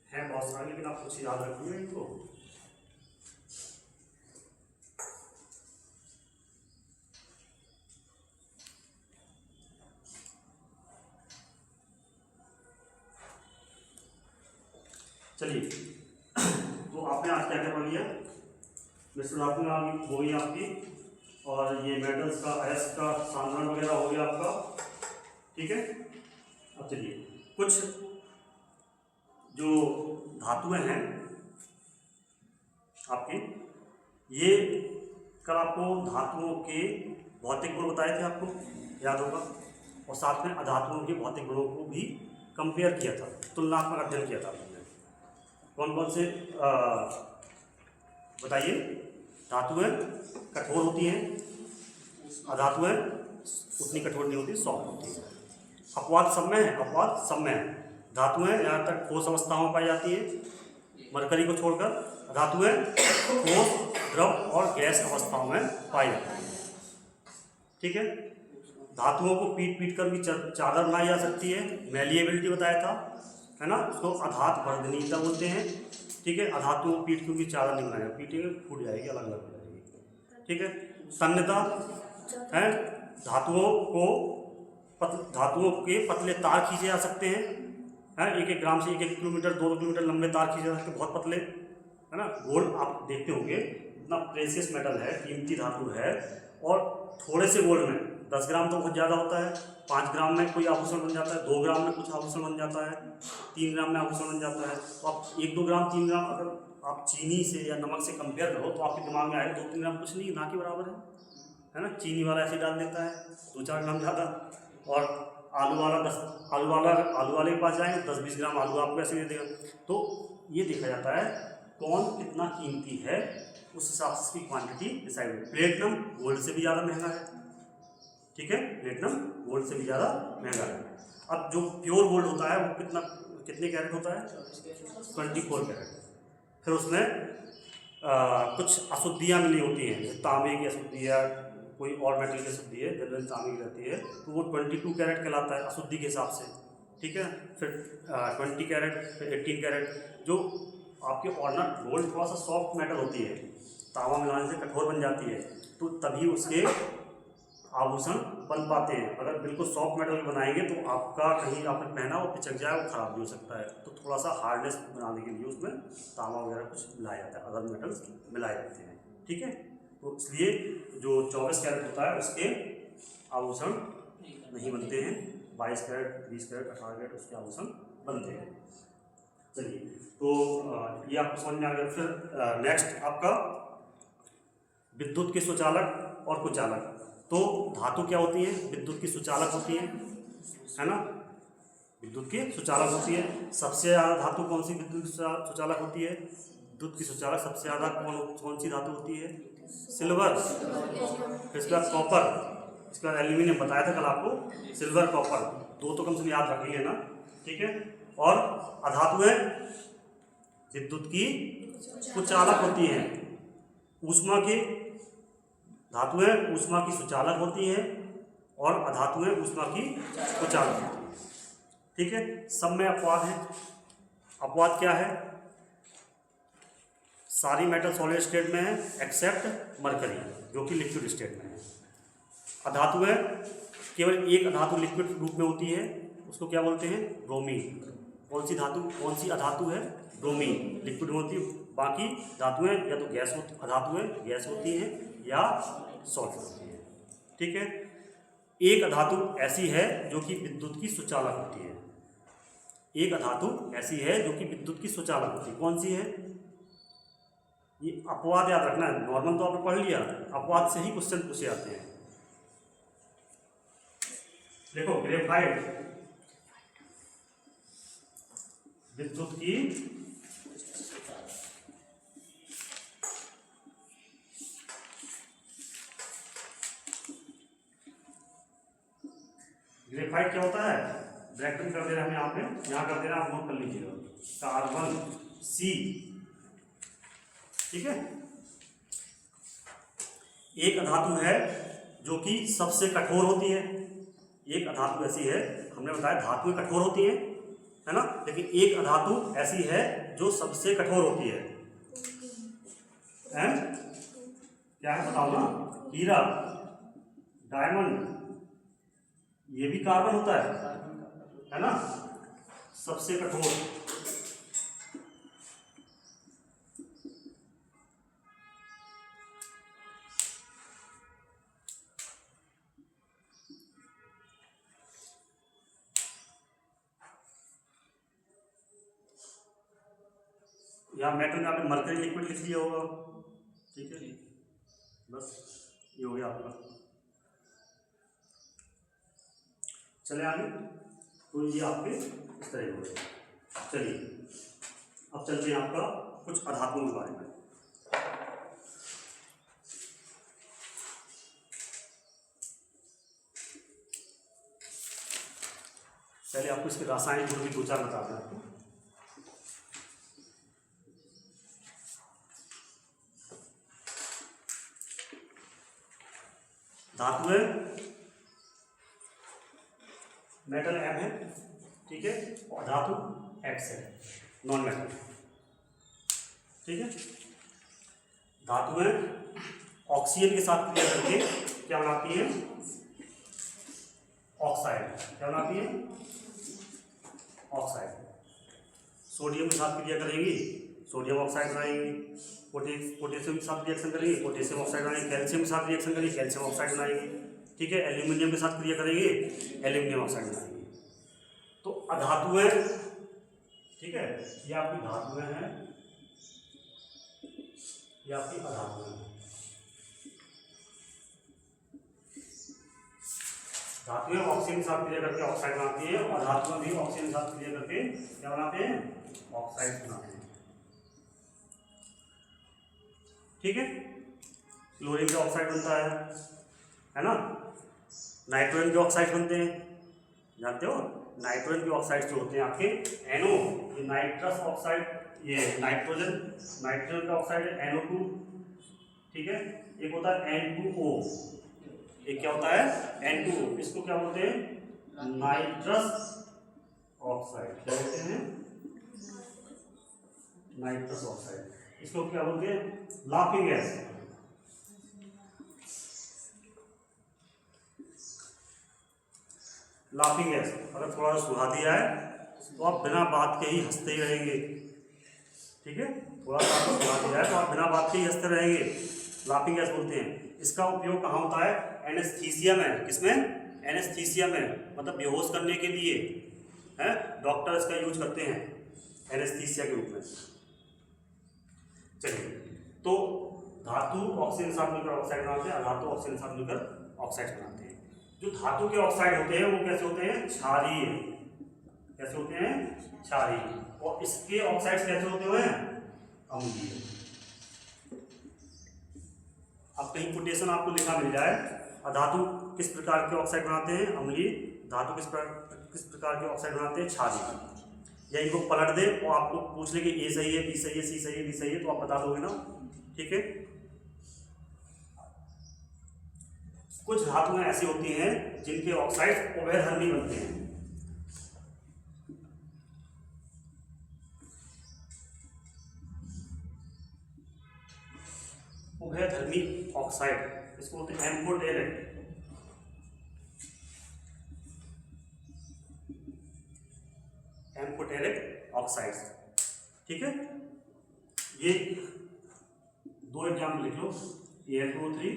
है बहुत सारे, लेकिन आप कुछ याद रखिए इनको। चलिए, तो आपने आज क्या क्या पढ़ लिया, मिश्र धातु में हो गई आपकी, और ये मेटल्स का अयस्क का सांद्रण वगैरह हो गया आपका। ठीक है, अब चलिए कुछ जो धातुएं हैं आपकी, ये कल आपको धातुओं के भौतिक गुण बताए थे, आपको याद होगा, और साथ में अधातुओं के भौतिक गुणों को भी कंपेयर किया था, तुलनात्मक अध्ययन किया था। कौन कौन से बताइए। धातुएं कठोर होती हैं, अधातुएं उतनी कठोर नहीं होती, सॉफ्ट होती है। अपवाद सब में है, अपवाद सब में है। धातुएं यहाँ तक ठोस अवस्थाओं में पाई जाती है, मरकरी को छोड़कर। धातुएं ठोस, द्रव और गैस अवस्थाओं में पाई जाती है। ठीक है, धातुओं को पीट पीट कर भी चादर बनाई जा सकती है, मैलिएबिलिटी बताया था, है ना। उसको अधात वर्धनीयता बोलते हैं। ठीक है, अधातुओं को पीट क्योंकि चादर नहीं बनाएगा, पीटेंगे फूट जाएगी, अलग अलग हो जाएगी। ठीक है, तन्यता है, धातुओं के पतले तार खींचे जा सकते हैं, 1-1 ग्राम से 1-1 किलोमीटर 2 किलोमीटर लंबे तार खींचे जा सकते हैं, बहुत पतले, है ना। गोल्ड आप देखते होंगे इतना प्रेशियस मेटल है, कीमती धातु है, और थोड़े से गोल्ड में 10 ग्राम तो बहुत ज़्यादा होता है, 5 ग्राम में कोई आभूषण बन जाता है, 2 ग्राम में कुछ आभूषण बन जाता है, 3 ग्राम में आभूषण बन जाता है। तो आप 1-2 ग्राम 3 ग्राम अगर आप चीनी से या नमक से कंपेयर करो तो आपके दिमाग में आएगा 2-3 ग्राम कुछ नहीं, ना के बराबर है ना। चीनी वाला ऐसे डाल देता है 2-4 ग्राम ज़्यादा, और आलू वाले के पास जाएंगे 10-20 ग्राम आलू आपको ऐसे दे देगा। तो ये देखा जाता है कौन कितना कीमती है, उस हिसाब से इसकी क्वांटिटी डिसाइड होती है। प्लेटिनम गोल्ड से भी ज़्यादा महंगा है। ठीक है, प्लेटिनम गोल्ड से भी ज़्यादा महंगा है। अब जो प्योर गोल्ड होता है वो कितने कैरेट होता है, 24 कैरेट। फिर उसमें कुछ अशुद्धियाँ मिली होती हैं, जैसे तांबे की अशुद्धि या कोई और मेटल की अशुद्धि है, जनरल तांबे की रहती है, तो वो 22 कैरेट कहलाता है अशुद्धि के हिसाब से। ठीक है, फिर 20 कैरेट, फिर 18 कैरेट। जो आपके ऑर्डिनरी गोल्ड थोड़ा सा सॉफ्ट मेटल होती है, तांबा मिलाने से कठोर बन जाती है, तो तभी उसके आभूषण बन पाते हैं। अगर बिल्कुल सॉफ्ट मेटल बनाएंगे तो आपका कहीं आपने पहना वो पिचक जाए, वो खराब भी हो सकता है। तो थोड़ा सा हार्डनेस बनाने के लिए उसमें तांबा वगैरह कुछ मिलाया जाता है, अदर मेटल्स मिलाए जाते हैं। ठीक है, तो इसलिए जो 24 कैरेट होता है उसके आभूषण नहीं बनते हैं, 22 कैरेट, 20 कैरेट, 18 कैरेट उसके आभूषण बनते हैं। चलिए, तो ये आपको समझ में आ गया। फिर नेक्स्ट आपका विद्युत के सुचालक और कुचालक। तो धातु क्या होती है, विद्युत की सुचालक होती है ना। विद्युत की सुचालक होती है। सबसे ज़्यादा धातु कौन सी विद्युत की सुचालक होती है? विद्युत की सुचालक सबसे ज़्यादा कौन सी धातु होती है? सिल्वर। फिर इसके बाद कॉपर, इसके बाद एल्यूमिनियम बताया था कल आपको। सिल्वर कॉपर दो तो कम से कम याद रख लेना, ठीक है। और अधातुएं विद्युत की सुचालक होती हैं। ऊष्मा की धातुएं ऊष्मा की सुचालक होती हैं और अधातुएं ऊष्मा की सुचालक होती हैं, ठीक है। सब में अपवाद है। अपवाद क्या है? सारी मेटल सॉलिड स्टेट में है एक्सेप्ट मरकरी जो कि लिक्विड स्टेट में है। अधातुएं केवल एक अधातु लिक्विड रूप में होती है, उसको क्या बोलते हैं? ब्रोमीन। कौन सी अधातु है? ब्रोमीन लिक्विड में होती है। बाकी धातुएं या तो अधातुएं गैस होती हैं या सॉलिड होती हैं, ठीक है। एक अधातु ऐसी है जो कि विद्युत की सुचालक होती है। एक अधातु ऐसी है जो कि विद्युत की सुचालक होती है। कौन सी है? ये अपवाद याद रखना है। नॉर्मल तो आपने पढ़ लिया, अपवाद से ही क्वेश्चन पूछे जाते हैं। देखो ग्रेफाइट विद्युत की ग्रेफाइट क्या होता है? ब्रैकेट कर दे रहे हैं यहाँ पे, यहाँ कर दे रहे हैं, आप नोट कर लीजिएगा। कार्बन सी, ठीक है। एक अधातु है जो कि सबसे कठोर होती है। एक अधातु ऐसी है, हमने बताया धातुएं कठोर होती हैं, है ना, लेकिन एक अधातु ऐसी है जो सबसे कठोर होती है। क्या है बताओ ना? हीरा, डायमंड, ये भी कार्बन होता है ना, सबसे कठोर। यहाँ मेटल में आपने मरकरी लिक्विड लिख लिया होगा, ठीक है। बस ये हो गया आपका। चले आगे, तो ये आपके इस तरह हो गए। चलिए अब चलते हैं आपका कुछ अधातुओं के बारे में। पहले आपको इसके रासायनिक गुण भी दो चार बताते हैं आपको। धातुएं मेटल एम है, ठीक है, और धातु एक्स है, नॉन मेटल, ठीक है। धातुएं ऑक्सीजन के साथ क्रिया करके क्या बनाती है? ऑक्साइड। क्या बनाती है? ऑक्साइड। सोडियम के साथ क्रिया करेंगी, सोडियम ऑक्साइड बनाएंगी। पोटेशियम के साथ रिएक्शन करेंगे, पोटेशियम ऑक्साइड बनाएंगे। कैल्शियम के साथ रिएक्शन करेंगे, कैल्शियम ऑक्साइड बनाएंगे, ठीक है। एल्यूमिनियम के साथ क्रिया करेंगे, एल्यूमिनियम ऑक्साइड बनाएंगे। तो अधातुएं, ठीक है, ये आपकी धातुएं हैं, ये आपकी अधातुएं हैं। धातुएं ऑक्सीजन के साथ क्रिया करके ऑक्साइड बनाती है और धातुएं भी ऑक्सीजन के साथ क्रिया करके क्या बनाते हैं? ऑक्साइड बनाते हैं, ठीक है। क्लोरीन का ऑक्साइड बनता है ना। नाइट्रोजन के ऑक्साइड बनते हैं, जानते हो? नाइट्रोजन के ऑक्साइड जो होते हैं आपके NO, ये नाइट्रस ऑक्साइड, ये नाइट्रोजन का ऑक्साइड है NO2, ठीक है। एक होता है N2O, एक क्या होता है? N2O। इसको क्या बोलते हैं? Nitrous oxide. क्या बोलते हैं? Nitrous oxide. इसको क्या बोलते हैं? Laughing gas. Laughing gas. अगर थोड़ा सा सुहा दिया है तो आप बिना बात के ही हंसते ही रहेंगे, ठीक है। थोड़ा सा आपको सुहा दिया है तो आप बिना बात के ही हंसते रहेंगे, लाफिंग गैस बोलते हैं। इसका उपयोग कहाँ होता है? एनेस्थीसिया में। किसमें? एनेस्थीसिया में, मतलब बेहोश करने के लिए है, डॉक्टर इसका यूज करते हैं एनेस्थीसिया के रूप में। चलिए, तो धातु ऑक्सीजन साथ मिलकर ऑक्साइड बनाते हैं, अधातु ऑक्सीजन साथ मिलकर ऑक्साइड बनाते हैं। जो धातु के ऑक्साइड होते हैं वो कैसे होते हैं? क्षारीय, कैसे होते हैं? क्षारीय। और इसके ऑक्साइड्स कैसे होते हुए हैं? अम्लीय। अब कहीं कोटेशन आपको लिखा मिल जाए, अधातु किस प्रकार के ऑक्साइड बनाते हैं? अम्लीय। धातु किस प्रकार के ऑक्साइड बनाते हैं? क्षारीय। या इनको पलट दे और आपको पूछ ले कि ए सही है, बी सही है, सी सही है, डी सही है, तो आप बता दोगे ना। ठीक है। कुछ धातुएं ऐसी होती हैं जिनके ऑक्साइड उभयधर्मी बनते हैं। उभयधर्मी ऑक्साइड, इसको बोलते हैं एम्फोटेरिक। Amphoteric oxides. ठीक है। ये दो एग्जाम्पल लिख लो, Al2O3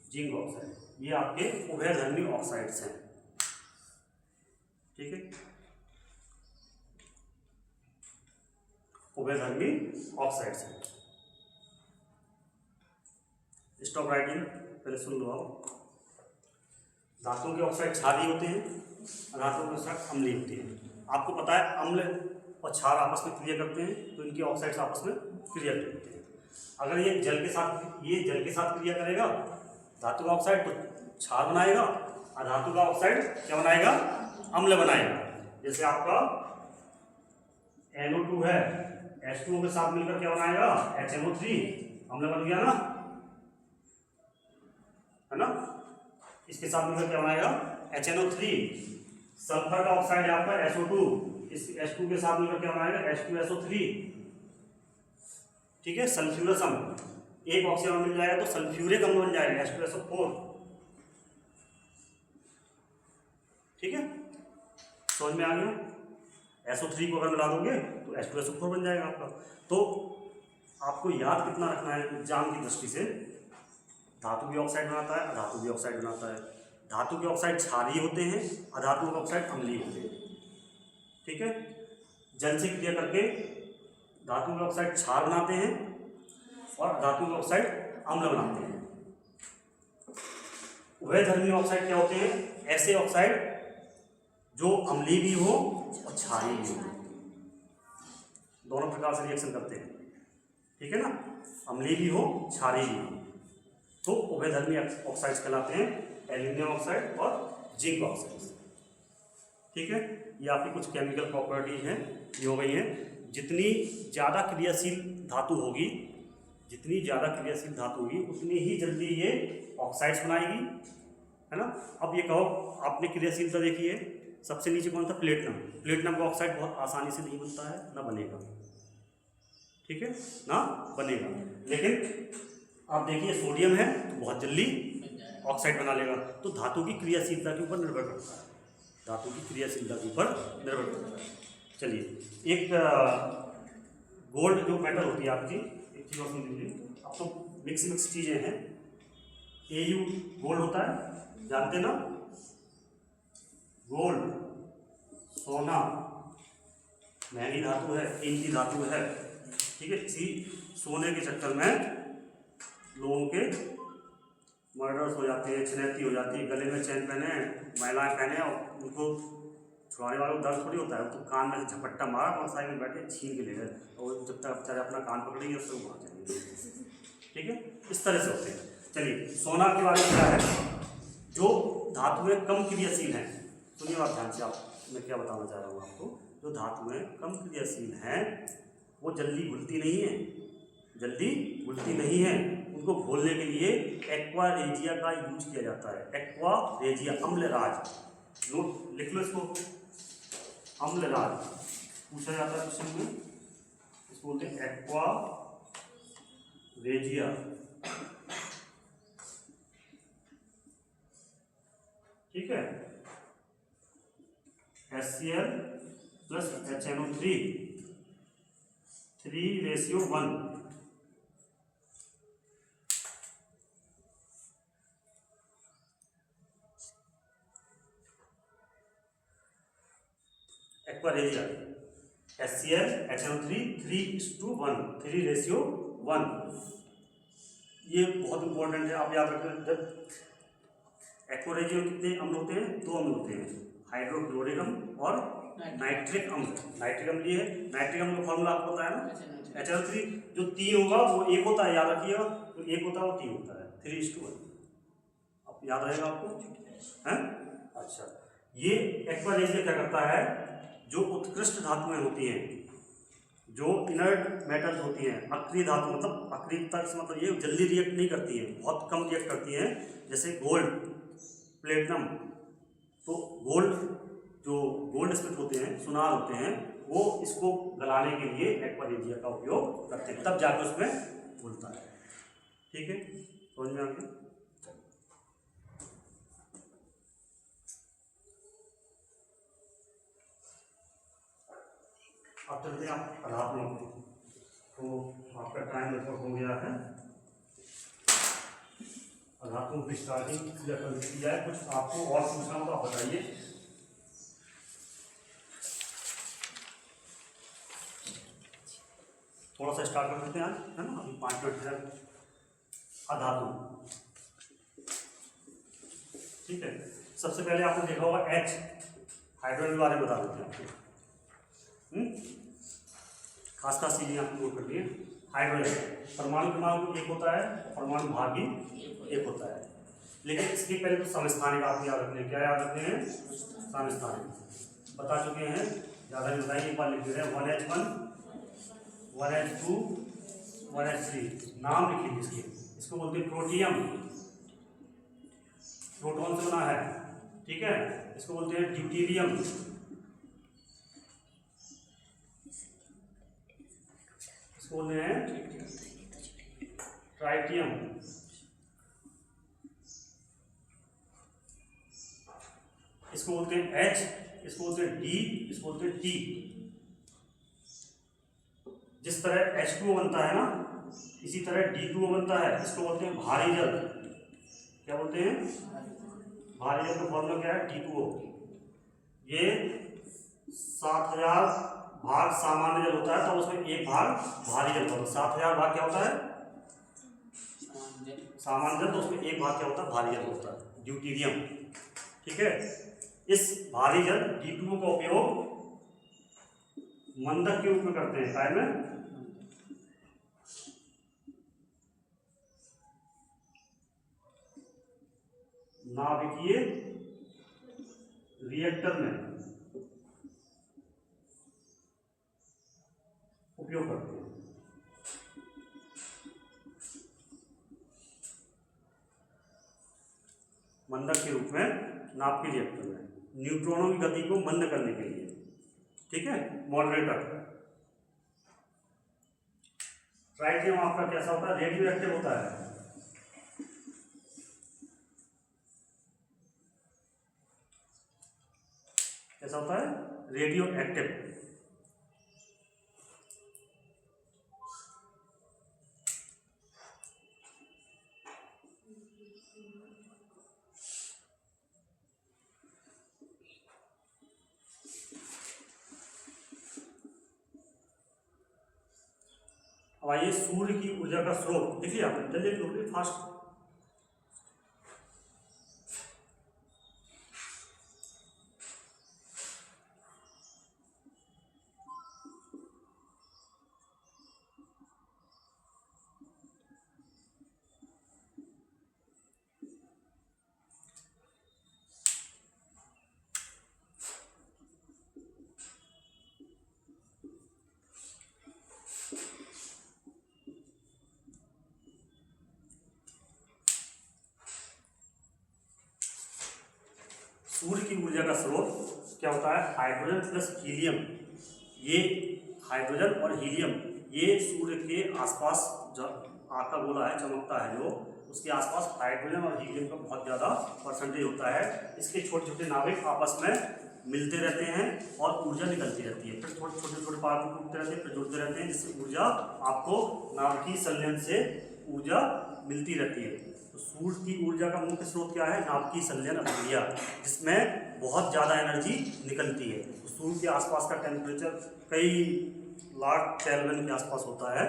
जिंक ऑक्साइड, ये आपके उभयधर्मी ऑक्साइड्स हैं। ठीक है। उभयधर्मी ऑक्साइड्स हैं। स्टॉप राइटिंग, पहले सुन लो आप। धातुओं के ऑक्साइड क्षारीय होते हैं, धातुओं के ऑक्साइड अम्लीय होते हैं। आपको पता है अम्ल और क्षार आपस में क्रिया करते हैं, तो इनके ऑक्साइड्स आपस में क्रिया करते हैं। अगर ये जल के साथ क्रिया करेगा धातु का ऑक्साइड, तो क्षार बनाएगा, और धातु का ऑक्साइड क्या बनाएगा? अम्ल बनाएगा। जैसे आपका NO2 है, H2O के साथ मिलकर क्या बनाएगा? HNO3, अम्ल बन गया ना, है ना। इसके साथ मिलकर क्या बनाएगा? HNO3। सल्फर का ऑक्साइड है आपका SO2, इस H2 के साथ मिलकर क्या बनाएगा? H2SO3। ठीक है। सल्फ्यूरस अम्ल, एक ऑक्सीजन मिल जाएगा तो सल्फ्यूरिक अम्ल बन जाएगा, H2SO4। ठीक है। समझ में आ गया? SO3 को अगर मिला दोगे तो H2SO4 बन जाएगा आपका। तो आपको याद कितना रखना है एग्जाम की दृष्टि से? धातु भी ऑक्साइड बनाता है, अधातु भी ऑक्साइड बनाता है। धातु के ऑक्साइड क्षारीय होते हैं, अधातु के ऑक्साइड अम्लीय होते हैं। ठीक है। जल से क्रिया करके धातु के ऑक्साइड क्षार बनाते हैं और धातु के ऑक्साइड अम्ल बनाते हैं। उभयधर्मी ऑक्साइड क्या होते हैं? ऐसे ऑक्साइड जो अम्लीय भी हो और क्षारीय भी हो, दोनों प्रकार से रिएक्शन करते हैं। ठीक है ना। अम्लीय भी हो, क्षारीय भी हो, तो उभयधर्मी ऑक्साइड्स कहलाते हैं, एल्यूमिनियम ऑक्साइड और जिंक ऑक्साइड। ठीक है। ये आपकी कुछ केमिकल प्रॉपर्टीज हैं, ये हो गई हैं। जितनी ज़्यादा क्रियाशील धातु होगी, उतनी ही जल्दी ये ऑक्साइड्स बनाएगी, है ना। अब ये कहो, आपने क्रियाशीलता देखी है, सबसे नीचे कौन था? प्लेटिनम का ऑक्साइड बहुत आसानी से नहीं बनता है, ना बनेगा। ठीक है ना, बनेगा। लेकिन आप देखिए सोडियम है तो बहुत जल्दी ऑक्साइड बना लेगा। तो धातु की क्रियाशीलता के ऊपर निर्भर करता है, चलिए, एक गोल्ड जो मेटल होती है आपकी, एक चीज़ और सुन लीजिए। अब तो मिक्स चीज़ें हैं। Au गोल्ड होता है, जानते ना, गोल्ड, सोना, महंगी धातु है, कीमती धातु है। ठीक है। इसी सोने के चक्कर में लोगों के मर्डर्स हो जाते हैं, छिनैती हो जाती है। गले में चैन पहने, महिलाएं पहने, और उनको छुड़ाने वालों को दर्द थोड़ी होता है, तो कान में झपट्टा मारा, मोटरसाइकिल में बैठे छीन के ले गए, और जब तक बेचारे अपना कान पकड़ेंगे उससे वो भाग जाएंगे। ठीक है। इस तरह से होते हैं। चलिए, सोना के बारे में क्या है? जो धातुएं कम क्रियाशील हैं, सुनिए आप ध्यान से, मैं क्या बताना चाह रहा हूँ आपको। जो धातुएं कम क्रियाशील हैं वो जल्दी घुलती नहीं है। उनको घोलने के लिए एक्वा रेजिया का यूज किया जाता है। एक्वा रेजिया, अम्लराज, नोट लिख लो इसको, अम्लराज पूछा जाता है क्वेश्चन में, इसको बोलते हैं एक्वा रेजिया। ठीक है। HCl plus HNO3 3:1। Aqua regia, HCl HNO3 3:1, 3:1। ये बहुत इंपॉर्टेंट है, आप याद रखें। जब एक्वा रेजिया में कितने अम्ल होते हैं? 2 अम्ल होते हैं, हाइड्रोक्लोरिक अम्ल और नाइट्रिक अम्ल। नाइट्रिक अम्ल ये है, नाइट्रिक अम्ल का फॉर्मूला आपको पता है ना, अच्छा, HNO3। जो 3 होगा वो 1 होता है, याद रखिएगा। तो 1 होता है वो 3 होता है, 3:1। अब याद रहेगा आपको, हैं? अच्छा, ये एक्वारेजिया क्या करता है, जो उत्कृष्ट धातुएं होती हैं, जो इनर्ट मेटल्स होती हैं, अक्रिय धातु, मतलब अक्रियता से मतलब ये जल्दी रिएक्ट नहीं करती है, बहुत कम रिएक्ट करती हैं, जैसे गोल्ड, प्लेटिनम। तो गोल्ड, जो गोल्ड स्मिथ होते हैं, सुनार होते हैं, वो इसको गलाने के लिए एक्वारेजिया का उपयोग करते हैं, तब जाकर उसमें घुलता है। ठीक है, समझ में आ गया? अब चलते हैं आप अध्यात्म में। तो आपका टाइम लगभग हो गया है। अध्यात्म की स्टार्टिंग की जाए, कुछ आपको और पूछना हो तो आप बताइए। थोड़ा सा स्टार्ट कर देते हैं आज, है ना, अभी 5 मिनट है। अधातु, ठीक है। सबसे पहले आपने देखा होगा H, हाइड्रोजन के बारे में बता देते हैं आपको। खास खास चीजें आपको नोट कर लिए। हाइड्रोजन परमाणु क्रमांक 1 होता है, परमाणु भाग भी 1 होता है, लेकिन इसके पहले तो समस्थानिक आप याद रखते हैं। क्या याद रखते हैं? समस्थानिक बता चुके हैं, ज़्यादा नहीं बताइए, एक बार लिख दे रहे हैं। 1H1, 1H2, 1H3। नाम लिखिए इसके, इसको बोलते हैं प्रोटियम, प्रोटॉन से बना है, ठीक है। इसको बोलते हैं ड्यूटेरियम, इसको बोलते हैं ट्राइटियम, इसको बोलते हैं H, इसको बोलते हैं D, इसको बोलते हैं T। जिस तरह H2O बनता है ना, इसी तरह D2O बनता है। इसको बोलते हैं भारी जल। क्या बोलते हैं? भारी जल का फॉर्मूला क्या है? D2O। ये 7000 भाग सामान्य जल होता है, तो उसमें 1 भाग भारी जल होता है। 7000 भाग क्या होता है? सामान्य जल, तो उसमें 1 भाग क्या होता है? भारी जल होता है, ड्यूटेरियम। ठीक है। इस भारी जल D2O का उपयोग मंदक के रूप में करते हैं, काय में? नाभिकीय रिएक्टर में उपयोग करते हैं। मंदक के रूप में नाभिकीय रिएक्टर में, न्यूट्रॉनों की गति को मंद करने के लिए, ठीक है, मॉडरेटर। ट्राइटियम आपका कैसा होता है? रेडियो एक्टिव होता है। कैसा होता है? Radio active. अब आइए सूर्य की ऊर्जा का स्रोत देखिए, आपने जल्दी जल्दी फास्ट। सूर्य की ऊर्जा का स्रोत क्या होता है? Hydrogen plus helium. ये हाइड्रोजन और हीलियम, ये सूर्य के आसपास जो आका गोला है, चमकता है जो, उसके आसपास हाइड्रोजन और हीलियम का बहुत ज़्यादा परसेंटेज होता है। इसके छोटे छोटे नाभिक आपस में मिलते रहते हैं और ऊर्जा निकलती रहती है, फिर छोटे छोटे पार्ट टूटते रहते हैं, फिर जुड़ते रहते हैं, जिससे ऊर्जा आपको नाभिकीय संलयन से ऊर्जा मिलती रहती है। तो सूर्य की ऊर्जा का मुख्य स्रोत क्या है? नाभिकीय संलयन अभिक्रिया, जिसमें बहुत ज़्यादा एनर्जी निकलती है। तो सूर्य के आसपास का टेम्परेचर कई लाख केल्विन के आसपास होता है,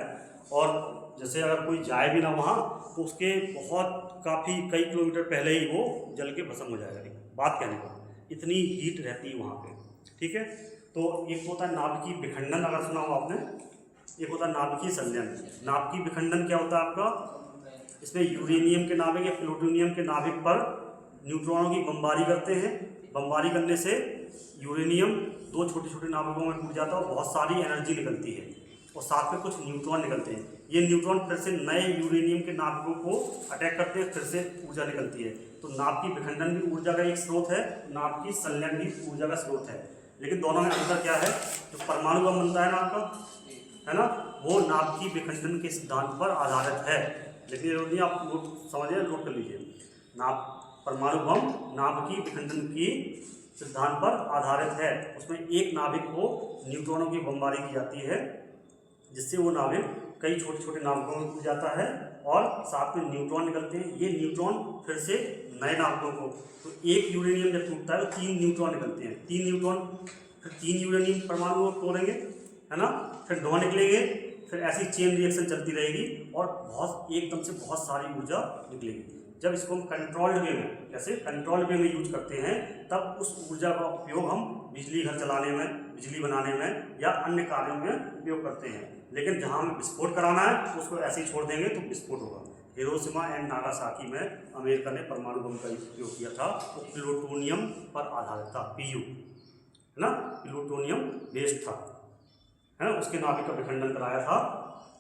और जैसे अगर कोई जाए भी ना वहाँ, तो उसके बहुत कई किलोमीटर पहले ही वो जल के भस्म हो जाएगा। बात कहने का, इतनी हीट रहती है वहाँ पे, ठीक है। तो एक होता है नाभिकीय विखंडन, अगर सुना हो आपने, एक होता है नाभिकीय संलयन। नाभिकीय विखंडन क्या होता है आपका, इसमें यूरेनियम के नाभिक या प्लूटोनियम के नाभिक पर न्यूट्रॉनों की बमबारी करते हैं। बमबारी करने से यूरेनियम दो छोटे छोटे नाभिकों में टूट जाता है और बहुत सारी एनर्जी निकलती है और साथ में कुछ न्यूट्रॉन निकलते हैं। ये न्यूट्रॉन फिर से नए यूरेनियम के नाभिकों को अटैक करते हैं, फिर से ऊर्जा निकलती है। तो नाभिकीय विखंडन भी ऊर्जा का एक स्रोत है, नाभिकीय संलयन भी ऊर्जा का स्रोत है। लेकिन दोनों में अंतर क्या है, जो परमाणु बम बनता है ना आपका, है ना, वो नाभिकीय विखंडन के सिद्धांत पर आधारित है। लेकिन ये नहीं, आप समझिए, नोट कर लीजिए। परमाणु बम नाभिकीय विखंडन की सिद्धांत पर आधारित है। उसमें एक नाभिक को न्यूट्रॉनों की बमबारी की जाती है, जिससे वो नाभिक कई छोटे छोटे नाभिकों में टूट जाता है और साथ में न्यूट्रॉन निकलते हैं। ये न्यूट्रॉन फिर से नए नाभिकों को, तो एक यूरेनियम जब टूटता है तो 3 न्यूट्रॉन निकलते हैं। 3 न्यूट्रॉन, फिर 3 यूरेनियम परमाणु को तोड़ेंगे, है ना, फिर 2 निकलेंगे, फिर ऐसी चेन रिएक्शन चलती रहेगी और बहुत एकदम से बहुत सारी ऊर्जा निकलेगी। जब इसको हम कंट्रोल्ड वे में, जैसे कंट्रोल्ड वे में यूज करते हैं, तब उस ऊर्जा का उपयोग हम बिजली घर चलाने में, बिजली बनाने में या अन्य कार्यों में उपयोग करते हैं। लेकिन जहां हमें विस्फोट कराना है तो उसको ऐसे ही छोड़ देंगे तो विस्फोट होगा। हिरोशिमा एंड नागासाकी में अमेरिका ने परमाणु बम का उपयोग किया था, वो प्लूटोनियम पर आधारित था, PU, है ना, प्लूटोनियम बेस्ड था, है ना। उसके नाभिक का विखंडन कराया था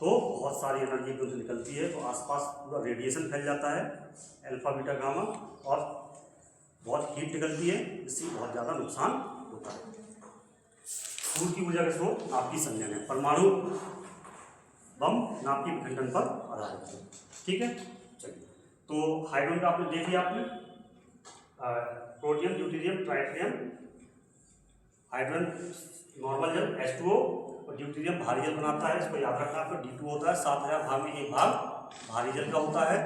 तो बहुत सारी एनर्जी एकदम से निकलती है, तो आसपास पूरा रेडिएशन फैल जाता है, अल्फा बीटा गामा, और बहुत हीट निकलती है, जिससे बहुत ज़्यादा नुकसान होता है। सूर्य की ऊर्जा का स्रोत नाभिकीय संलयन है, परमाणु बम नाभिकीय विखंडन पर आधारित है। ठीक है, चलिए, तो हाइड्रोजन का आपने देख लिया, आपने protium, deuterium, tritium, hydrogen normal जल H2O और ड्यूटेरियम भारी जल बनाता है, इसको याद रखना। फिर D2 होता है, 7000 भाग में 1 भाग भारी जल का होता है।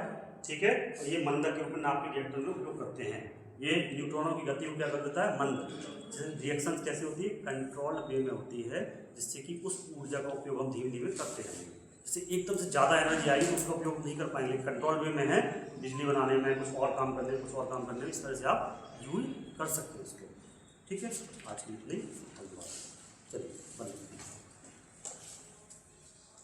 ठीक है, और ये मंद के रूप में नाभिकीय रिएक्टर में उपयोग करते हैं। ये न्यूट्रॉनों की गति को क्या कर देता है, मंद। रिएक्शन कैसे होती है, कंट्रोल्ड वे में होती है, जिससे कि उस ऊर्जा का उपयोग हम धीमे धीमे करते रहेंगे। जैसे एकदम से ज़्यादा एनर्जी आएगी तो उसका उपयोग नहीं कर पाएंगे। कंट्रोल वे में है, बिजली बनाने में, कुछ और काम करने में, कुछ और काम करने में, इस तरह से आप यूज कर सकते हैं इसको। ठीक है, आज के लिए धन्यवाद। चलिए।